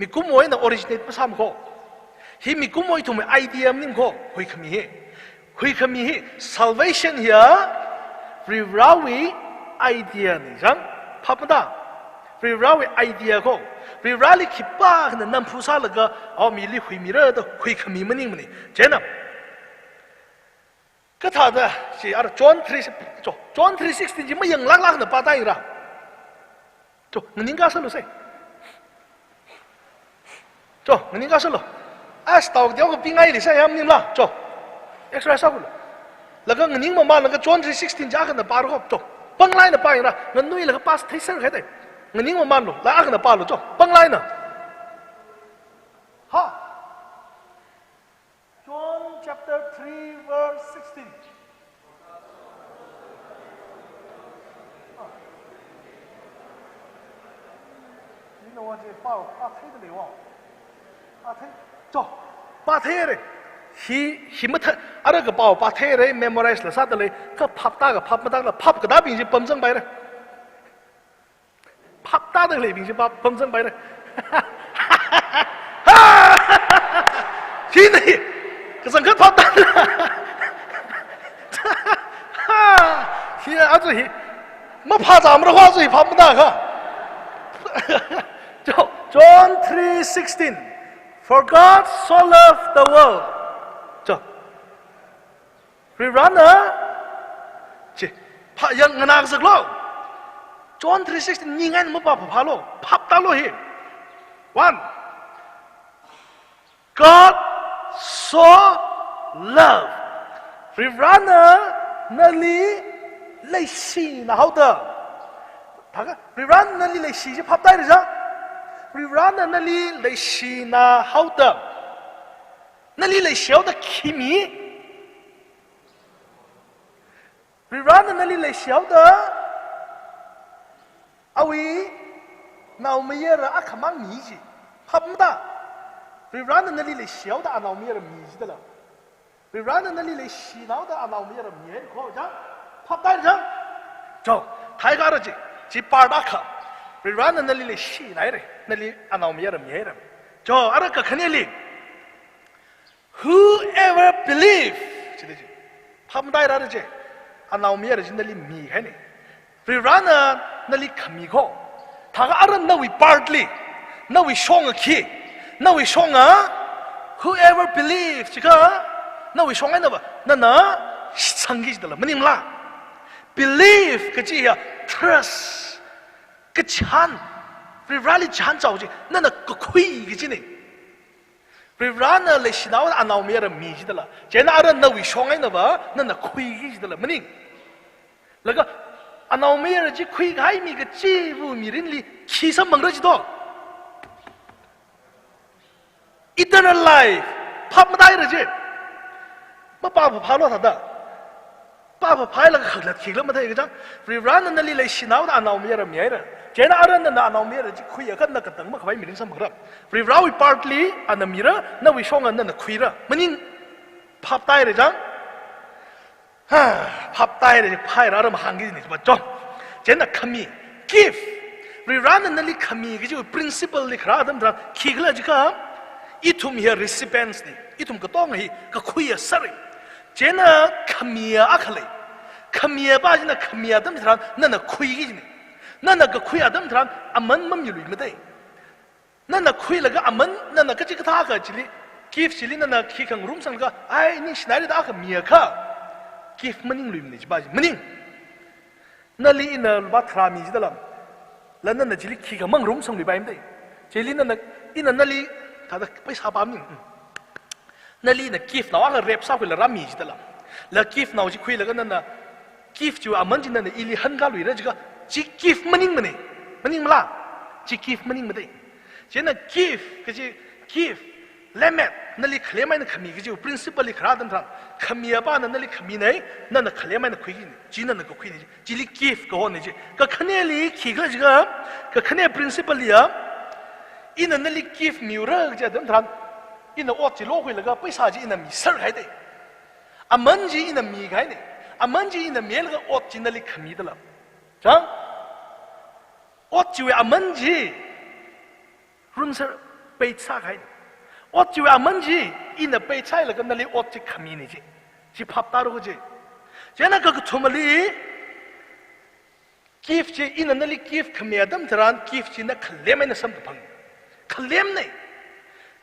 cũng moi na originate pa sam ko hi mi cũng moi thu mi idea nim ko会可米hết salvation here rirawi idea ni jang phap da rirawi idea ko rirali khipa na nam phusa la ga aw mi li hui mi ra da会可米 mani mani jena cái thằng đó chỉ ở John 3:16 chỉ mới dừng lắc lắc nó ba tay ra, cho người nghe sao rồi say, cho người nghe sao rồi, tàu đéo cái pin ai thì say em nín la, cho extra sao rồi, là cái người nghe mà là cái John 3:16 giá cái nó ba rồi, cho băng lại nó ba ra, người nuôi là cái pass thấy sao cái đấy, người nghe mà rồi, là cái nó ba rồi, cho băng lại nó, ha. John chapter 3 verse 16. You know what? Ba thấy cái điều ba thấy, cho ba thấy đấy. Hi mất à cái bảo ba thấy đấy memorize là sao đấy? Cái phap ta là phap cái đó bình thường bấm chân bài đấy. Phap ta đấy bình thường bấm chân bài đấy. Hi này. cái sản xuất phát đạt hi 아주 hi 뭐 파자므로 화주히 밥다가 John 3:16 For God so loved the world 저 리라나 지 파양 나그스로 John 3:16 닝안 뭐 바로 팝달로 히 one God so love Rirana nali lấy xì là hậu tờ thằng Rirana nali lấy xì chứ pháp tay được sao Rirana nali lấy xì là hậu tờ nali lấy xéo tờ kimi Rirana nali lấy xéo tờ awi nào bây giờ là ác mang mì gì pháp ta Rirana nali lấy xéo tờ nào bây giờ là mì gì đó là Rirana nali lấy xì nào tờ nào bây giờ là mì khó chăng pháp tay chăng cho thái cả rồi chỉ ba đắc Rirana nali lấy xì này rồi nali nào bây giờ là mì rồi cho ở cái khné li whoever believe chỉ đấy pháp tay ra rồi nào bây giờ là nali mì cái này Rirana nali khami khó thằng ở đâu bị partly đâu bị song ở kia đâu bị song à whoever believe chỉ có đâu bị song ấy đâu mà nó sang cái gì đó là mình la believe cái gì à trust cái chan Rirana chan giàu gì nó là cái khuy cái gì này Rirana lấy xin nào anh nào mới là mì gì đó là chỉ là ở đâu bị song ấy đâu mà nó là khuy cái gì đó là mình là cái anh nào mới là chỉ khuy cái mì cái chi vu mì lên li khi sao mang ra gì đó eternal life pháp mà đại rồi chứ mà ba phụ phá lo thật đó ba phụ phá là khởi là thiệt lắm mà thấy cái chứ Rirana nali lấy xin nào anh nào mới là mì rồi chỉ là ở đâu anh nào mới là chỉ khuy ở cái nó cái tầng mà phải mì lên sao mà ra Rirana partly anh mì ra nó bị song anh nó khuy ra mình pháp đại rồi chứ พับใต้เลยพายเรามาหังกินนี่มาจ้องเจนน่ะขมี give รีร้านนั้นเลยขมีก็จะ principle เลยครับท่านท่านขี้กระจิครับอีทุ่มเฮีย recipients นี่อีทุ่มก็ต้องให้ก็คุยสักเจนน่ะขมีอะขเลยขมีบ้าเจนน่ะขมีท่านท่านนั่นน่ะคุยกินนี่นั่นน่ะก็คุยท่านท่านอามันอยู่ไม่ได้นั่นน่ะคุยแล้วก็อามันนั่นน่ะก็จะกระทากจิลิ give จิลินั่นน่ะขี้ขังรุ่มสังก็ไอ้นี่สินายได้ขมีค่ะ give มันยิ่งลืมนี่จีบ้าจีมันยิ่งนั่นลีอินร์บัตรามีจีตลอดแล้วนั่นน่ะจิลิขี้ขังมั่งรุ่มสังหรือไปไม่ได้จิลินั่นน่ะอินร์นั่นลีถ้าไปสาบามิงนั่นลีน่ะ give เราก็เรียบสาวคุยแล้วรามีจีตลอดแล้ว give เราจีคุยแล้วก็นั่นน่ะ give จูอามันจีนั่นน่ะอิลิฮันกาลุยแล้วจีก็จี give มันยิ่งมันนี่มันยิ่งมาละจี give มันยิ่งไม่ได้เช่นน่ะ give ก็จี give limit นั่นลีเคลมไม่น่ะขมีก็จี principle ลีคราดันทางขมีบ้านนั่นลีขมีไหนนั่นน่ะเคลมไม่น่ะคุยนี่จีนั่นน่ะก็คุยนี่จีลี give ก็ว่านี่จีก็คะแนนลีขี้ก็จีก็คะแนน principle ลีอ่ะอินนั่นลี give มิวเรอร์ก็จะดันทางอินน่ะอดจีโลคุยแล้วก็ไปสาจีอินน่ะมีสิ่งใครได้อามันจีอินน่ะมีใครเนี่ยอามันจีอินน่ะมีแล้วก็อดจีนั่นลีขมีตลอดจังอดจีว่าอามันจีรุ่นเสไปสาใครอดจีว่ามันจีอินเดไปใช่แล้วก็นั่นเลยอดจีขมิ้นจีจีพับตารู้จีเจ้านั่นก็ทุ่มลีกิฟต์จีอินนั่นเลยกิฟต์ขมิ้นดัมทรานกิฟต์จีนั่นเคลมไม่น่าสัมพันธ์เคลมเนี่ย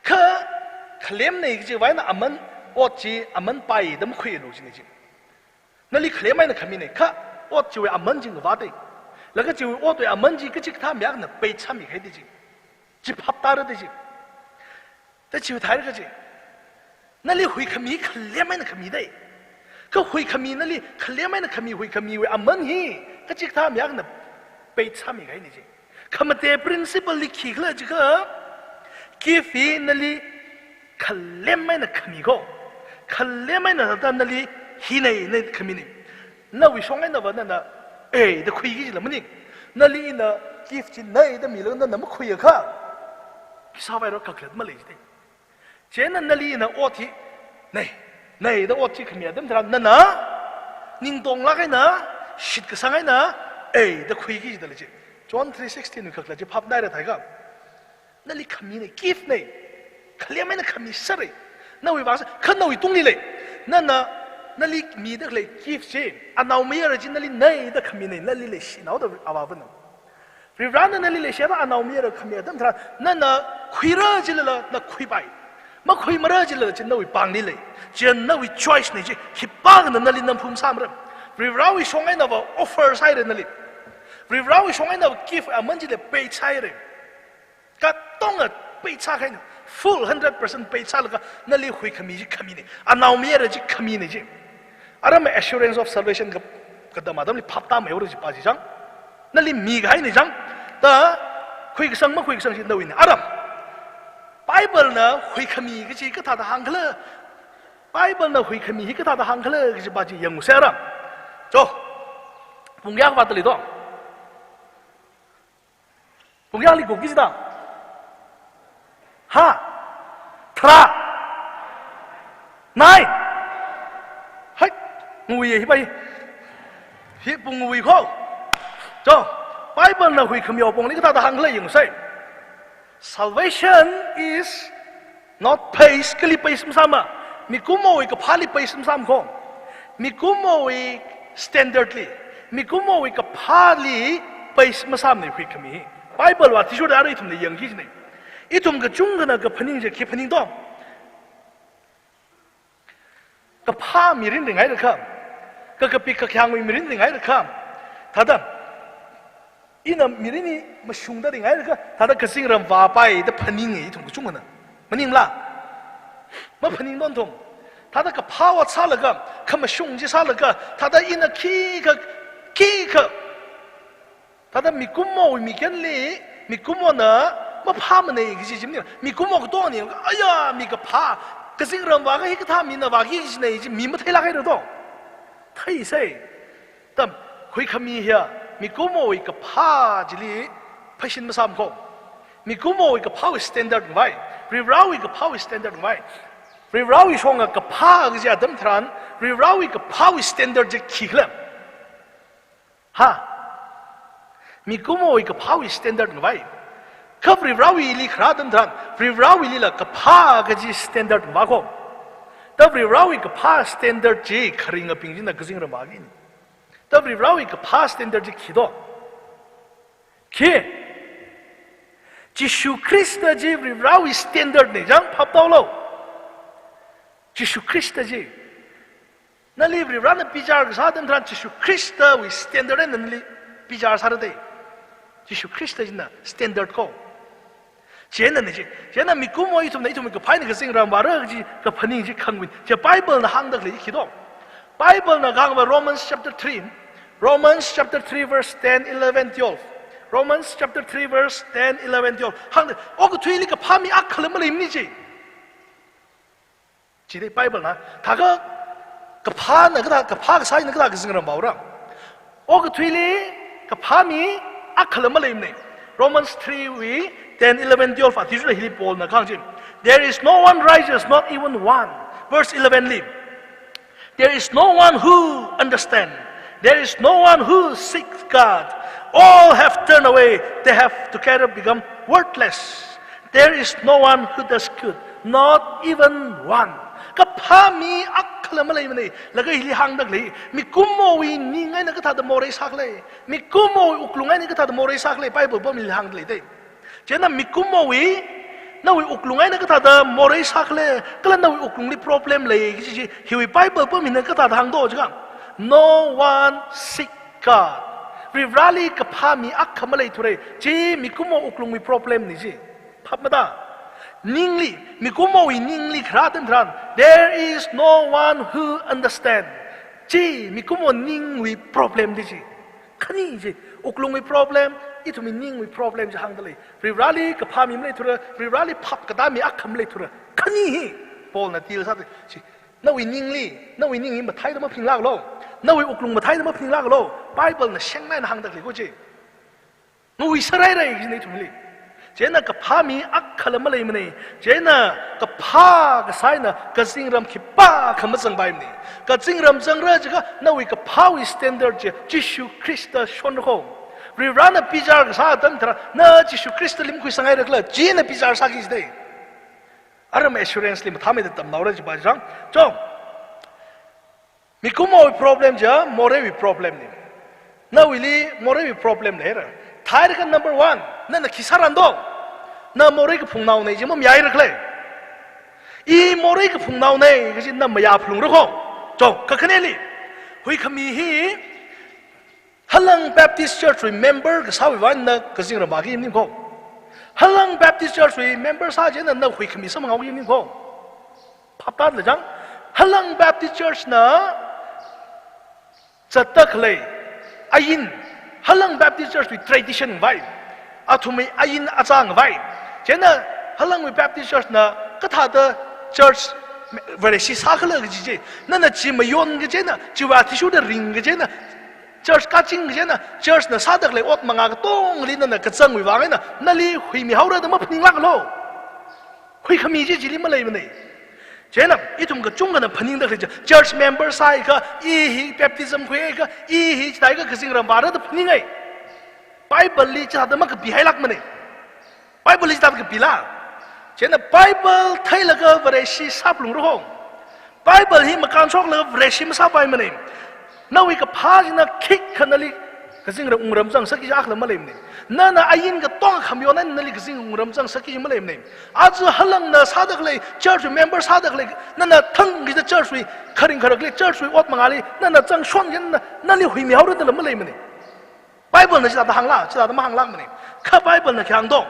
เคลมเนี่ยจีไว้น่ะอามันอดจีอามันไปดัมคุยรู้จีนี่จีนั่นเลยเคลมไม่น่าขมิ้นเนี่ยอดจีว่าอามันจีก็ว่าได้แล้วก็จีว่าอดตัวอามันจีก็จีท่ามีอะไรน่ะไปช้ำมีใครได้จีจีพับตารู้ได้จีแต่ชีวิตไทยก็จีนั่นเลยหุยขมีขลี้ยไม่น่ะขมีได้ก็หุยขมีนั่นเลยขลี้ยไม่น่ะขมีหุยขมีเว้อามันฮีก็จีท่ามีอะไรน่ะไปช้ำมีใครนี่จีคำว่าแต่ principle ลิขิตเลยจีก็กิฟีนั่นเลยขลี้ยไม่น่ะขมีก็ขลี้ยไม่น่ะแต่นั่นเลยฮีในขมีนี่นั่นวิชงไงนั่นว่านั่นน่ะเอ้ยแต่คุยกี่จีละมันนี่นั่นเลยน่ะกิฟจีนั่นแต่มีเรื่องนั่นน่ะมันคุยกันพิสาวไปเราขัดขัดมาเลยจีเจนนั่นลีน่ะอดที่นี่แต่อดที่ขมิ้นเดิมทางนั่นนะนิ่งตรงละไงนะชิดกระสังไงนะเอ้ยแต่คุยกี่จีเลยจีจอห์น3:16นี่ขัดขัดจีพับได้เลยไทยก็นั่นลีขมิ้นนี่กิฟต์นี่ขลี้ยไม่น่ะขมิ้นสินั่นวิบากสิขันนั่นวิตรงนี้เลยนั่นลีมีเด็กเลยกิฟต์จีอันนั้นไม่อะไรจีนั่นลีนี่แต่ขมิ้นนี่นั่นลีเลยสิน่าจะเอาว่าเป็นรีร้านนั่นลีเลยเชื่อว่าอันนั้นไม่อะไรขมิ้นเดิมทางนั่นน่ะคุยเรื่องจีเลยนั่นคุยไปมาคุยมาเรื่องจีเลยจะน่าวิปังนี่เลยจะน่าวิ choice นี่จีฮิปังนั่นเลยนั่นพุ่มซ้ำเรื่องรีเราวิชงไอ้น่ะว่า offer ใช่เลยนั่นเลยรีเราวิชงไอ้น่ะว่า give อามันจีเลยไปใช่เลยก็ต้องไปใช่ใครเนี่ย full 100% ไปใช่แล้วก็นั่นเลยคุยขมิ้นจีขมิ้นนี่อันนั้นไม่อะไรจีขมิ้นนี่จีอะไรไม่ assurance of salvation กับดำมาดำเลยพับตามไม่รู้จีป้าจีจังนั่นเลยมีใครนี่จังแต่คุยกับสังมาคุยกับสังจีน่าวินอะไรBible นะหุยขมีก็จีก็ท่าทางเคลื่อน Bible นะหุยขมีก็ท่าทางเคลื่อนก็จีบาจียังเสียร์โจ้ปุ่งยากว่าตัวนี้ตัวปุ่งยากลิกุกิจต่างห้าทรานายเฮ้ยงูยี่ไปฮิปุ่งงูยี่เข้าโจ้ Bible นะหุยขมีเอาปุ่งนี้ก็ท่าทางเคลื่อนยังเสียSalvation is not pace ก็ลิไปซ้ำๆมีกุมโมยกับพาลิไปซ้ำๆของมีกุมโมย standardly มีกุมโมยกับพาลิไปซ้ำๆในคุยขมี Bible ว่าที่ช่วยอะไรทุ่มในยังคิดนี่อีทุ่มกับจุงกันนะกับพนิงจะคิดพนิงต้องกับพามีรินยังไงหรือครับกับปีกับแข็งมีรินยังไงหรือครับท่าดอินมีเรื่องนี้มาชุ่มได้ยังไงล่ะก็ถ้าได้กระสิ่งเริ่มว่าไปแต่พนิงไงทุ่มก็ชุ่มกันนะมันยิ่งละมาพนิงโดนทุ่มถ้าได้กับภาวะซาละก็เขามาชุ่มจีซาละก็ถ้าได้อินขี้ก็ถ้าได้มีกุมโมมีแค่นี้มีกุมโมนะมาพามันเองจริงๆเนี่ยมีกุมโมก็ตัวนี้ก็อ้ยมีกับพากระสิ่งเริ่มว่าก็ให้ก็ทำมีนะว่าที่ไหนจะมีมาเท่าไรหรือต้องไทยเซ่แต่คุยขมีเฮียมีกุมโมยกับผ้าจิลีพัชินมาซ้ำคงมีกุมโมยกับผ้าสแตนดาร์ดไว้รีเราอีกับผ้าสแตนดาร์ดไว้ Rirawi shonga ka pa ga ja dam thran Rirawi ka pa wi standard je khiklam ha mi kumo wi ka pa wi standard ngai ka Rirawi li khra dam thran Rirawi li la ka pa ga ji standard ma ko ta Rirawi ka pa standard je khringa pingjin na gajing ra ma gi ta Rirawi ka pa standard je khido ke Jishu Krishna ji Rirawi standard ne jang phap taw lo Jishu Krishna ji na li Rirana pijar sa dan tran Jishu Krishna wi standard ne li pijar sa de Jishu Krishna ji na standard ko jena ne ji jena mi kumo i tum nei tum ko phai ne ka sing ram ba ra ji ka phani ji khangwin je Bible na hang dak le ki do Bible na gang ba Romans chapter 3 verse 10 11 12 Romans chapter 3 verse 10 11 12 hang de o ko thui li ka phami ak khalam le ni ji ji de Bible na ta ga ka pha na ka pha ka sai na ka sing ram ba ra o ko thui li ka phami ak khalam le ni Romans 3 we 10 11 12 at usually he Paul na khang ji there is no one righteous not even one verse 11 li there is no one who understand there is no one who seeks God all have turned away they have together become worthless there is no one who does good not even one ka phami akhlama lei mane lagai hi hang dak lei mi kumo wi ni ngai na ka tha da more sak lei mi kumo uklungai ni ka tha da more sak lei Bible bo mi hang lei dei jena mi kumo wi na wi uklungai na ka tha da more sak lei kala na wi uklung li problem lei ji hi wi Bible bo mi na ka tha da hang do ji no one seek God Rally ka phami akhama lei thure ji mi kumo uklung mi problem ni ji phapmada ningli mi kumo wi ningli khra tan thran there is no one who understand ji mi kumo ning wi problem di ji khani ji uklung mi problem itu mi ning wi problem ji hang dali rally ka phami lei thure rally phap ka da mi akham lei thure khani hi pol na til sa ji na wi ningli ma thai da ma phing lak lo na wi uklung ma thai da ma phing lak lo Bible na sheng na hang dak li ko ji no wi sarai rai ji nei thum li jena ka phami akhal ma lei mane jena ka pha ka sai na ka sing ram ki pa kham jang bai ni ka sing ram jang ra ji ka na wi ka pha wi standard je Jishu Krista shon ko ri rana pijar ka sa dan tra na Jishu Krista lim khu sangai rak la jena pijar sa ki dei aram assurance lim thame da tam knowledge ba jang chom mi kumo problem ja more wi problem ni na wili more wi problem le ra thai ka number 1 na na kisaran do na more ka phung nau nei ji mom yai rak le I more ka phung nau nei ka jin na ma ya phung ro ko chom ka khane li hui khami hi Halang Baptist Church remember ka sawi wan na ka jing ra ma gi nim ko Halang Baptist Church remember sa je na hui khami sam ngau gi nim ko phap ta le jang Halang Baptist Church na chatak le ayin Halang Baptist Church with tradition vai athumi ayin achang vai jena Halang Baptist Church na katha da church very si sakhala gi je na na chi mayon gi jena chi wa thi shu da ring gi jena church ka ching gi jena church na sadak le ot manga ga tong li na ka chang wi wa na na li hui mi haura da ma phning lak lo hui khami ji li ma lei mane jena itum ga chung na phaning da church member sai ka hi baptism khwe ka hi dai ka khsing ram bara da phaning ai Bible li cha da ma ka bi hai lak mane Bible li cha da ka bi la jena Bible thai la ga bare si sap lung ro Bible hi ma kan chok la bare si ma sa bai mane na wi ka pha na kick khanali khsing ram ram jang saki jak la ma le mane na na ayin ga tong kham yo na li khsing ram jang saki ma le mane azu halang na sadak le church member sadak le na na thang gi da church wi kharing kharak le church wi ot mangali na na chang shon gen na li hui mi haur da la ma le mane Bible na cha da hang la cha da ma hang la mane kha Bible na khang dong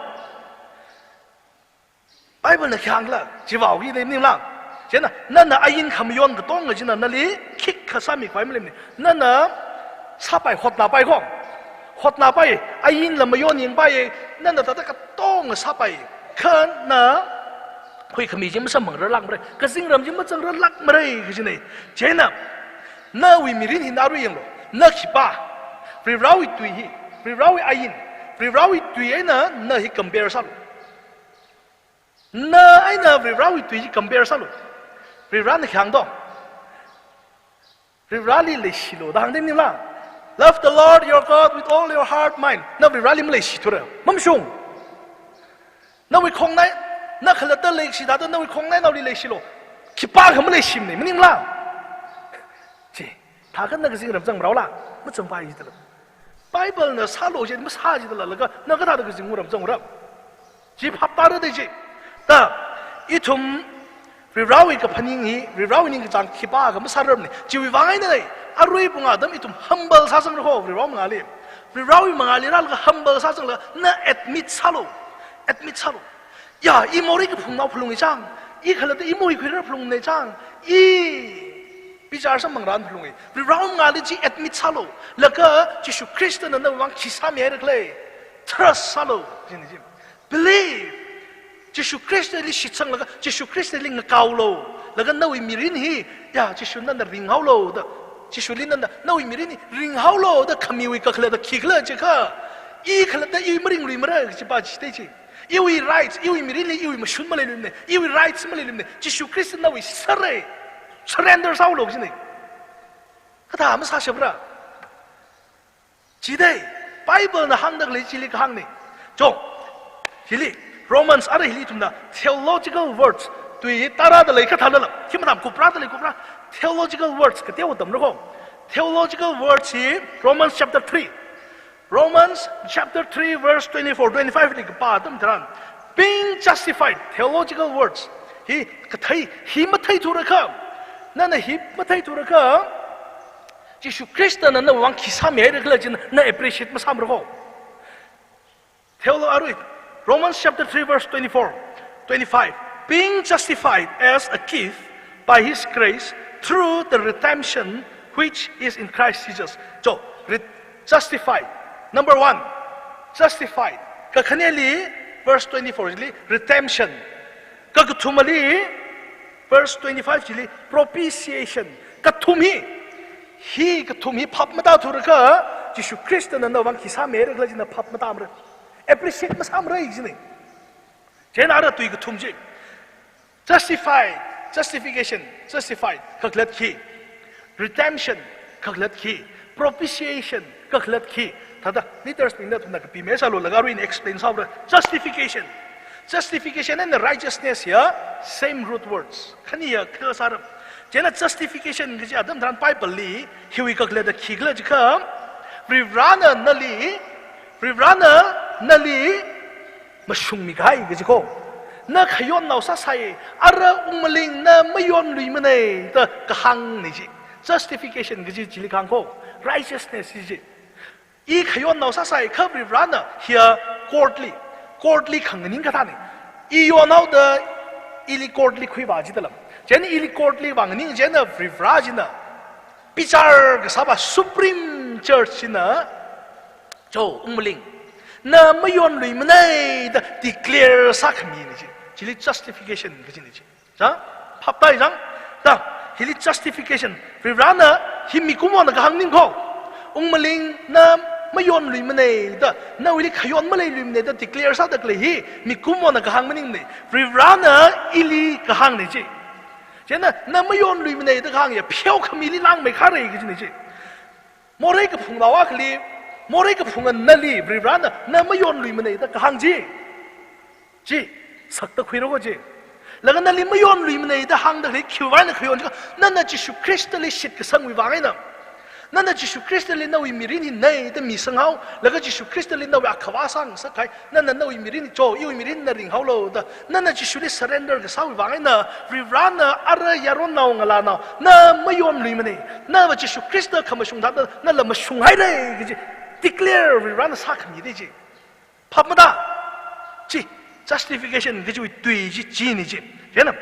Bible na khang la ji wao gi le nim la jena na na ayin kham yon ga tong ga jina na li kick kha sami kwai ma le mane na na sa bai hot na bai ko hot na bai ayin la ma yon ning bai na na ta ka tong sa bai khan na hui khami ji ma sa mang ra lak ma ka sing ram ji ma chang ra lak ma re ga jine jena na wi mi rin hin na ru yeng lo na khi pa pri rawi tui hi pri rawi ayin pri rawi tui ai na hi compare sa na ai na pri rawi tui ji compare sa lo ริบร้านในขังดองริบร้านลิเลยสิโลดังเด่นนี่ล่ะ love the Lord your God with all your heart mind นั่นริบร้านลิไม่เลยสิตัวเดียวมั่มชงนั่นวิคงไหนนั่นขลัดเตอร์เลยสิดาตัวนั่นวิคงไหนนั่นลิเลยสิโลขี้ป้าเขาไม่เลยสิมนี่มันนี่ล่ะจีถ้ากันนั่นก็สิ่งเรื่องจังเราล่ะไม่จำเป็นอีกแล้วไบเบิลเนี่ยซาโลเจนไม่ซาจีตลอดแล้วก็นั่นก็ท่าตัวก็สิ่งเรื่องจังเราจีพับตาด้วยจีแต่อีทุ่มริบร้าวอีกพันยิงฮีริบร้าวนี่ก็จังขี้ป้าก็ไม่ซาเริ่มนี่จีวิวางไงเนี่ยอารวยปุ่งอาดมอีทุ่ม humble ซาสังเราริบร้าวมังอาลีริบร้าวมังอาลีนั่นก็ humble ซาสังเราน่า admit ซาโล admit ซาโลอย่าอีโมริก็พุ่งเอาพลุงในจังอีขลัดอีโมอีคุยเรื่องพลุงในจังอีพิจารณามังรันพลุงไงริบร้าวมังอาลีจี admit ซาโลแล้วก็จิสุคริสต์นั่นวางขี้สามีอะไรเลย trust ซาโลจริงจริง believeจิสุคริสต์ลิชิตสังแล้วก็จิสุคริสต์ลิงเกาโลแล้วก็นาวิมิรินฮีอย่าจิสุนั่นริงเฮาโลเดจิสุลินนั่นนาวิมิรินริงเฮาโลเดขมิวิกขลัดขี้ขลัดจิค่ะอีขลัดอีมริงริมระจิป้าจิเตจิอีวิไรท์อีวิมิรินอีวิมชุนมาเลยลืมเนี่ยอีวิไรท์มาเลยลืมเนี่ยจิสุคริสต์นาวิสเรย์ surrender เศร้าโลกจิเนี่ยก็ถามมันซาเชบระจีได้ไบเบิลน่ะหังดักเลยจิลิกหังนี่จงจิลิRomans อะไรฮิลิทุมนะ theological words ตัวนี้ตาราดเลยก็ทันแล้วที่มันทำกุปราดเลยกุปรา theological words ก็เที่ยวดำนะครับ theological words ที่ Romans chapter 3 verse 24 25นี่ก็ป่าตั้มทรัน being justified theological words ฮีก็ไทยฮีมาไทยทุระครับนั่นน่ะฮีมาไทยทุระครับจิสุคริสต์นั่นน่ะวังคิสามีอะไรก็เลยจินน่ะ appreciate มาซ้ำนะครับ theological อะไรRomans chapter 3 verse 24, 25. Being justified as a gift by His grace through the redemption which is in Christ Jesus. So, justified. Number one, justified. Kakhaneli, verse 24, redemption. Kakatumali, verse 25, propitiation. Katumi. He katumi papmata turaka. Jishu Christ na nawang kisame reglajin na papmata amre. Appreciate mas amray sini. Jangan ada tu ikut tumji. Justified, justified. Kaklat ki. Redemption, kaklat ki. Propitiation, kaklat ki. Tada, ni terus pindah tu nak pime selalu lagaru ini explain sahaja. Justification and righteousness ya same root words. Kani ya kesar. Jangan justification kerja adam dalam Bible li hiwi kaklat ki kaklat jika. Rivrana nali. Rivrana nali masyung migay kasi ko na kayon na usasay ara umaling na mayon lui manay ta kahang ni ji justification kasi jilikang ko righteousness ji I kayon na usasay ka rivrana here courtly kanganing katani I yon now the ili courtly kui ba ji dalam jen ili courtly bangning jen rivrajina pichar kasaba supreme church na Jo, umuling. Na mayon lui manay da declare sa kami ni ji. Jili justification kasi ni ji. Ja? Papay jang. Da, jili justification. Rivrana himi kumo na kahangning ko. Umuling na mayon lui manay da na wili kayon malay lui manay da declare sa da klehi mi kumo na kahangning ni. Rivrana ili kahang ni ji. Jena na mayon lui manay da kahang ya piao kami li lang may kare kasi ni ji. Moray ka punglawa kali Moray ka pungan nali rivrana na mayon lui manay da kahang ji sakta khwiro ko ji laga nali mayon lui manay da hang da li khiwan khyon na na Jisu Christ li shit ka sang wi wangai na Jisu Christ li na wi mirini nei da mi sang hau laga Jisu Christ li na wi akhawa sang sakai na wi mirini cho i wi mirini na ring hau lo da na Jisu li surrender ka sa wi wangai na rivrana ara yaron na ngala na mayon lui manay na Jisu Christ ka masung da na la masung hai le ji declare we run sak mi de ji phamda ji justification ge ji tui ji ni ji yana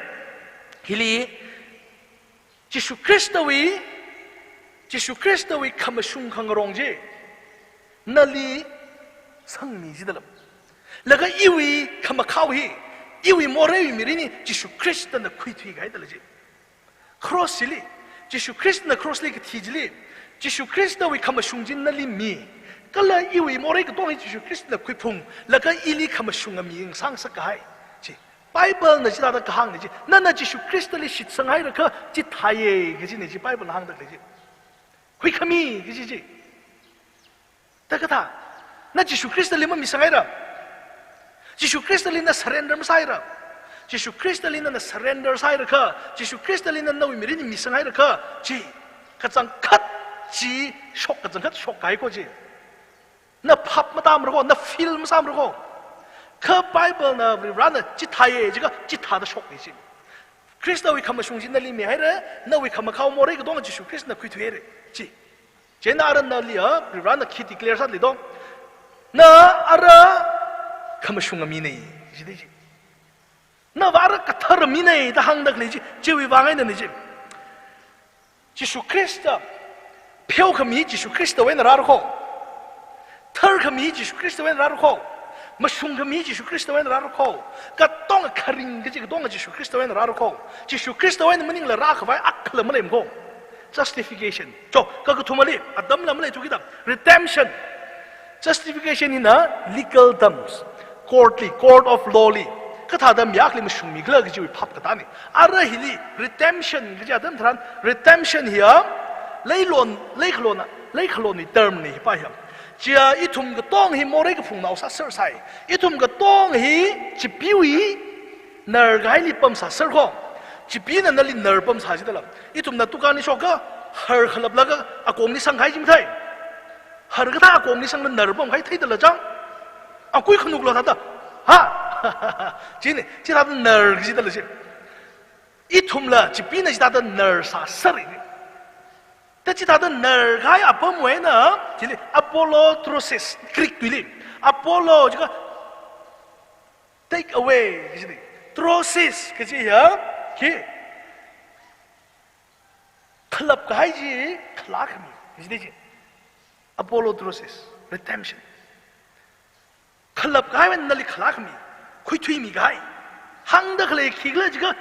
hili Jisu Christ wi khamashung khangrong ji nali sang mi ji dalam laga iwi khamakhaw hi iwi more mi ri ni Jisu Christ na khui thui gai dal ji cross li Jisu Christ na cross li ke thi ji Jisu Christ wi khamashung jin nali mi Kala iwi moray ka doon Jisu Christ na kuipung laga ili kamasung ami ang sang sakay. Si Bible na chỉ ta cái hàng này chứ, nên là Giêsu Christ li shit sang hay là cái chỉ thay cái gì này chỉ Bible hàng được cái gì, huy kami cái gì, ta cái thà, nên Giêsu Christ li mà mi sang hay rồi, Giêsu Christ li na surrender mà sai rồi, Giêsu Christ li na surrender sai rồi cái, Giêsu Christ li na nói mình mi sang hay rồi cái, chỉ cái chẳng khát chỉ shock cái chẳng khát shock cái gì, na pop mà tam rồi, na film mà tam rồi. 그 바이블나 우리라는 지타에 지가 지타의 속이지. 그리스도의 감을 중심에 리미 해래. 너의 감을 가오 모래 그 동안 지수 그리스도 그 뒤에 지. 제나른 날이야. 우리라는 키 디클레어서 리도. 나 알아. 감을 중심에 미네. 이지되지. 나 와르 까타르 미네. 다 항다 그러지. 제위 왕에 있는지. 지수 그리스도 표감이 지수 그리스도에 나라고. 털감이 지수 그리스도에 나라고. mà sung cái mi Giêsu Christ vậy là ra khô, cái tông cái karing cái gì cái tông cái Giêsu Christ vậy là ra khô, Giêsu Christ vậy là mình là ra khô phải ác là mình khô, justification, cho cái thùng mà đi, Adam là mình chụp cái đó, redemption, justification là legal terms, court of lawly, cái thà đam yak mình sung mi cái gì phải phật cái này, à rồi hili redemption cái gì Adam thằng redemption here, lấy khôn này term này phải không? chỉ ít thùng cái tông hi mua cái phùng nào sát sơ sai, ít thùng cái tông hi chỉ biểu ý nở cái li bấm sát sơ không, chỉ biểu là li nở bấm sát gì đó, ít thùng là tu cái này số cái hở khập là cái công đi sang cái gì vậy, hở cái thà công đi sang là nở bấm cái thấy được là chăng, cuối không được là thật ha, chỉ này chỉ là nở cái gì đó là gì, ít thùng là chỉ biểu là chỉ là nở sát sơ này. Thế chỉ ta đã nở cái Apollo mới nữa, chỉ là Apollotrosis, Greek tuổi liền, Apollo chứ có take away cái gì này, trosis cái gì hả? Cái khलब cái gì, khlag mi, cái gì đấy? Apollotrosis, redemption. khलब cái mình nali khlag mi, khui thui mi cái, hang đó cái khi cái gì có,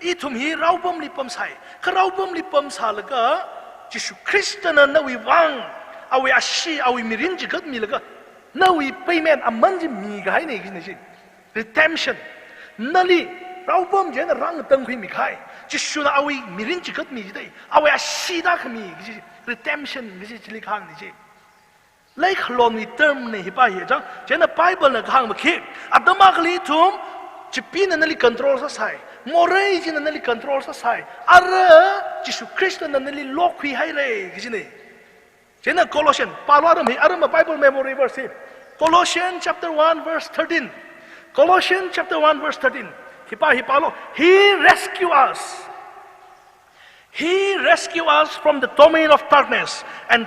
ít thùng hi rau bom lipom sai, cái rau bom lipom sai là cái Giêsu Christ na nawi wang awi ashi awi mirin jigat mi laga nawi payment amman ji mi gai ne gi ne ji redemption nali raubom je na rang tang khui mi khai Giêsu na awi mirin jigat mi ji dai awi ashi da khmi gi redemption gi ji li khang ni ji lai khlon ni term ne hi pa hi jang je na bible na khang ma khi adama khli thum chipin na li control sa sai morai ji na li control sa sai ara Giêsu Christ na li lokhi hai le cái gì này, thế là Colossians, Paulo ở đây Bible memory verse, Colossians chapter 1 verse 13, Colossians chapter 1 verse 13, hi Paulo, he rescue us from the domain of darkness and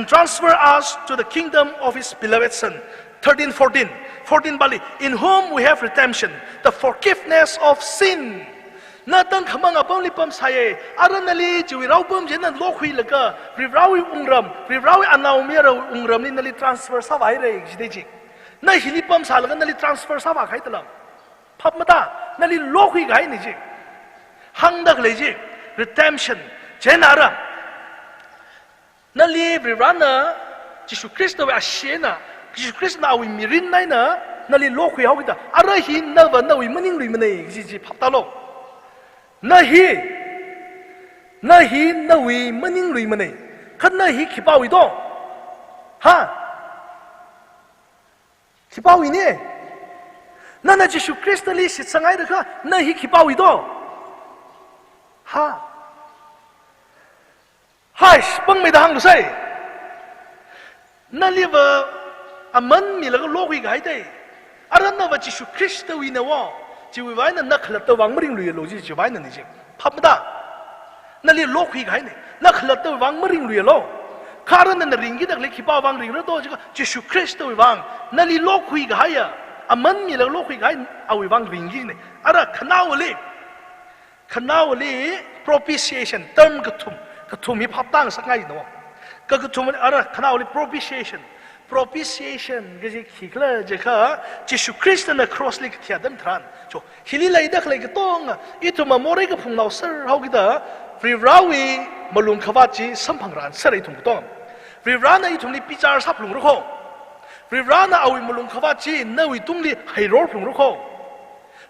transfer us to the kingdom of his beloved Son. 14 Bali, in whom we have redemption, the forgiveness of sin. Na tang khamang apam lipam saye aranali jiwi raupam jena lokhui laka rirawi anau mera ungram ni nali transfer sa vai re jideji na hilipam sa laka nali transfer sa ba khai talam phap mata nali lokhui gai ni ji hangdak leji redemption jena ra nali rirana Giêsu Christ wa ashena Giêsu Christ na awi mirin nai na nali lokhui hawita ara hin na ba na wi maning lui mane ji phap ta lo na hi na wi maning lui mane khan na hi khipawi do ha khipawi ne na Giêsu Christ li sit sangai da kha na hi khipawi do ha hai bang me da hang sai na li va aman mi la lo wi gai dai aran na va Giêsu Christ wi na wa chỉ vì vậy nên nó khlat tàu vàng mering lùi lùi chỉ vậy nên gì pháp mà ta nó liền lô khí cái này nó khlat tàu vàng mering lùi lô khá là nên ring cái đặc lấy khí bao vàng ring đó thôi chứ Giêsu Christ tàu vàng nó liền lô khí cái à mình mi là lô khí cái ao vàng ring cái này à đó khăn propitiation term cái thùng mi pháp tăng sắc ngay nữa cái thùng à đó khăn nào propitiation cái gì khi là gì cả Giêsu Christ na cross lịch thiệt đâm thran cho khi lấy được lấy cái tông ít mà mua cái phùng nào sơ hậu cái đó vì rawi mà luôn khава chỉ sắm phẳng ran sơ lấy thùng tông vì ran này thùng đi pizza sắp luôn rồi không vì ran na awi mà luôn khava chỉ nơi tung đi hay rồi phùng rồi không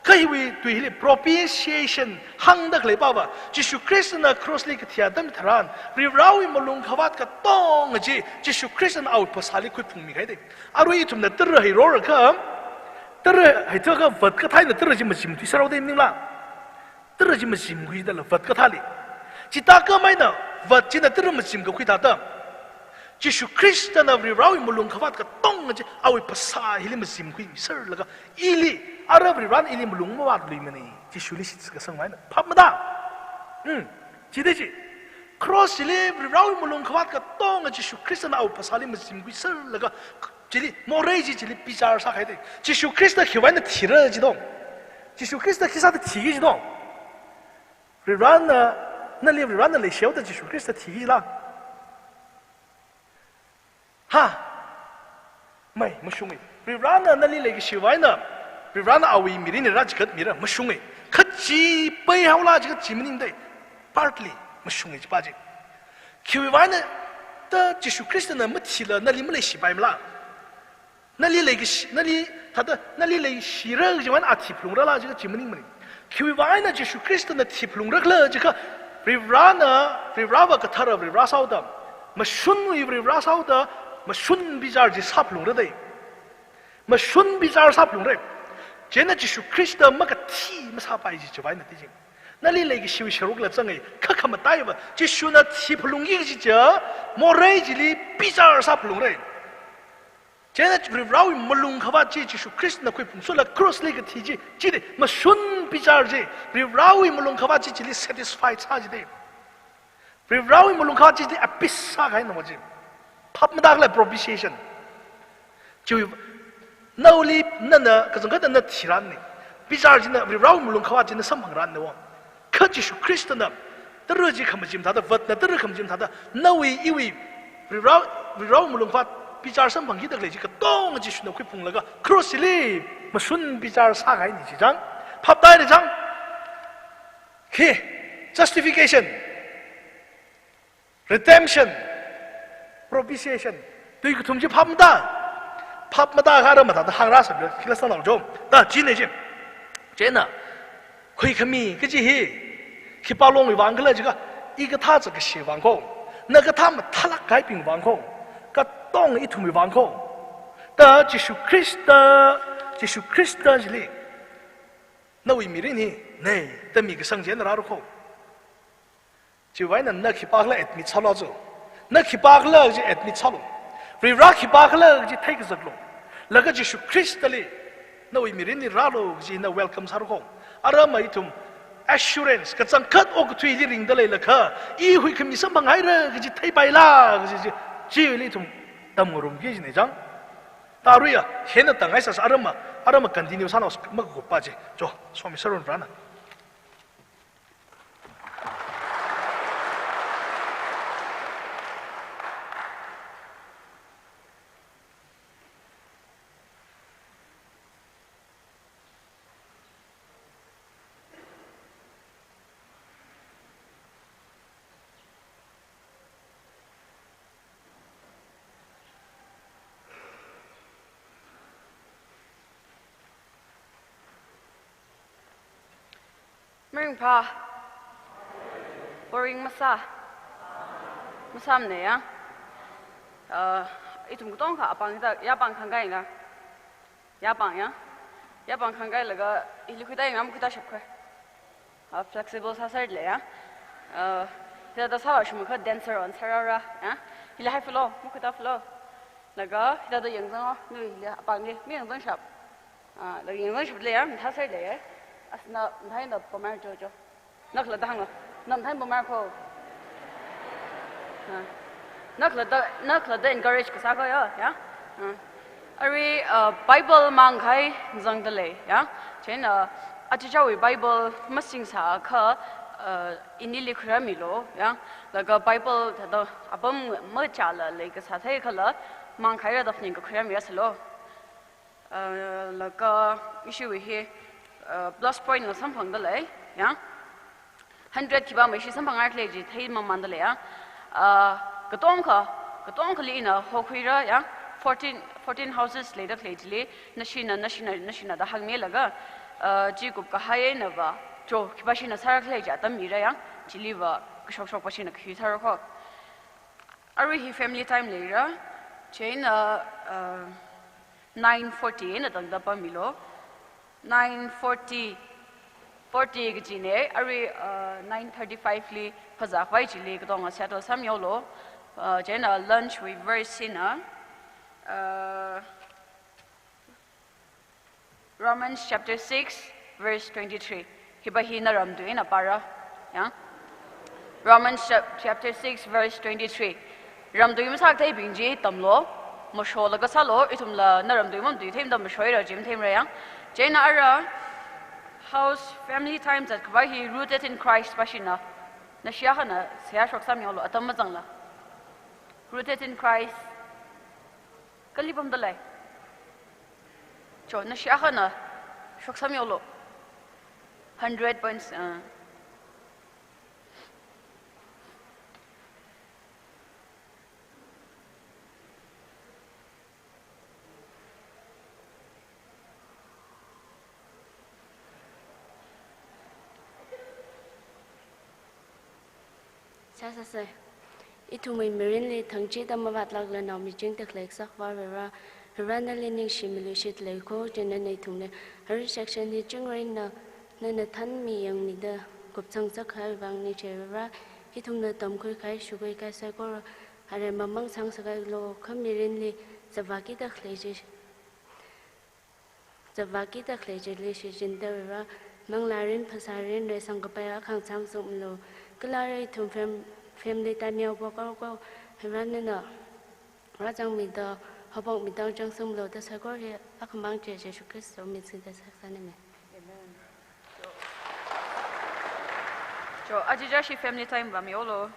cái vì tùy hi propitiation hang đắc lấy bao vợ Jesus Christ na cross li cái thiệt đâm thran vì rau im lung khawat cái tông gì Jesus Christ na out pasali khui phung mi cái đấy arui thum na tır hay rồi kham tır hay cho cái vật cái thay na tır gì mà chim thì sao đây ningla tır gì mà chim khui đó là vật cái thay chỉ ta cơ mấy nào vật chỉ là tır mà chim cái khui ta đó Jesus Christ na vì rau im lung khawat cái tông gì out pasali hi mà chim khui sir là cái ili Arab ran ili mulung ma wat lui mani Jesus li sit ka sang mai na phap ma da chi de chi cross li rau mulung khawat ka tong Jesus Christ na au pasali muslim gu sir la ka chi li mo rei chi li pichar sa khai de Jesus Christ da khiwan na thira ji dong Jesus Christ da khisa da thi ji dong ran na li ran na le xiao da Jesus Christ da thi la ha mai mo shung mai ran na li le ki xiwai na vì vậy nào vì mình này ra chỉ cần mình là mất sung ấy, khất chỉ bây hậu là chỉ có chỉ mình đây, partly mất sung ấy chỉ bao nhiêu, khi vì vậy này, ta Jesus Christ này mất chỉ là nơi mình lấy xí bài mà, nơi lấy cái nơi他的nơi lấy xí rơ chỉ vẫn ác tiếp lung ra là chỉ có chỉ mình mình, khi vì vậy này Jesus Christ này tiếp lung ra là chỉ có vì vậy này vì vậy cái thà là vì vậy sao đó, mà xuân vì vậy sao đó, mà xuân bây giờ chỉ sắp lung ra đây, mà xuân bây giờ sắp lung ra 제나 지수 크리스도 막가 티 마사바이지 저바이나 되지 나리 레기 시위 셔록라 정에 카카마 따이바 지수나 티 플룽기 지저 모레지리 비자르사 플룽레 제나 브라우 몰룽 카바 지수 크리스나 코이 풍솔라 크로스 레기 티지 지데 마순 비자르지 브라우 몰룽 카바 지리 세티스파이 차지데 브라우 몰룽 카바 지리 아피사 가이나 뭐지 팝마다글라 프로피시에이션 지 Nauli nana kazang kata na tiran ni, bijar jina rau mulung kawa jina sambang ran ni wong, ka Jesus Christ na, terus jika macam tada vat na terus macam tada, nawi iwi rau mulung kawa bijar sambang kita lagi jika dong Jesus na kui pung laga cross li, masun bijar sagai ni jang, pap dai ni jang, ke justification, redemption, propitiation, tu ikut tumji pap mda. 팝 마다 가르마 다다 항라서 필라서 나오죠. 다 지내지. 제나 거의 그미 그지 히 키발롱이 왕글라 지가 이거 다这个写王后那个他们他拉改变王后个动一图米王后的Jesus Christ 里那位米人呢呢的米个圣贤的拉入后就为了那去巴勒米操劳走那去巴勒就米操劳vì ra khi ba cái là gì thấy cái giật luôn là cái Jesus Christ đấy nó vì mình đi ra luôn gì nó welcome sao không ở mà itum assurance cái chẳng cất ô cái thuy đi ring đấy là cả ý huy cái mình sắm bằng ai rồi cái gì thấy bay la cái gì chỉ vì itum tâm ngồi cái gì này chẳng ta rồi à hiện tại tầng ai sao ở mà continue sao nó mất cục ba chứ cho xong mình sẽ luôn ra nè Mering pa, boring masam ne ya. Itum kutong ka apang kita ya bang kanggai na, ya bang kanggai laga ilu kita ingam kita shopke. Flexible sasar le ya. Kita dah sahaja cuma kita dancer on sarara ya. Ilu hai flow, mu kita flow. Laga kita dah yang zang ni ilu apang ni, mi yang zang shop. Lagi yang zang shop le ya, kita sasar le ya. Asna thai na pamar jojo nak la dang nam thai pamar ko nak la da encourage ka sa ko ya ari bible mang khai jang dale ya chen achi chawi bible masing sa kha inili khra milo ya laga bible da abam ma chala le ka sa thai khala mang khai ra dafning ka khra mi aslo laga issue hi plus point na sampang dale ya 100 kiba mai shi sampang art leji thai mamman dale ya katong ka li na hokhuira ya 14 houses later leji nashina da hangme laga chỉ cục cái hay nữa và cho khi bác sĩ nó sao lại giả tâm ý ra yang chỉ li và cái sọc sọc bác sĩ nó khi sao khó ở hi family time lấy ra chế là 9:40 là tầng đáp mi lo 9:40 cái gì này ở 9:35 li phát ra quay chỉ li cái đó là settle sam yêu lo chế là lunch with verse na Romans chapter 6 verse 23 khi bà hi na ram tu na para ya Romans chapter 6 verse 23 ram tu im sak thai bing ji tam lo mo sho la ga sa lo itum la na ram tu mam tu them dam shoi ra jim them ra yang je na ara house family times that kwa hi rooted in Christ pashina na shia hana sia shok sam yo lo atam ma jang la rooted in Christ kalibam dalai cho na shia hana shok sam yo lo 100 points Sa itu may merin li thang chi ta mavat lag la naw mi jing tak lek sak war ra na le ning shimilu shit le ko jen nei thum le har section ni jing rain na than mi yang mi da gop chang sak hai wang ni che ra ki thum na tam khoi khai shu gai ka sa ko are mamang sang sa gai lo kham merin li zawaki tak le je le shi jin da ra mang la rin phasarin le sang ka pa khang cham sum lo Kelari thum family time nhau bao hình ra ra trong mình tờ học bổng mình đang trong sông lầu ta sẽ có hiện các mang trẻ trẻ chúc kết số mình xin ta sắc này mẹ. Cho aji jashi family time ba mi olo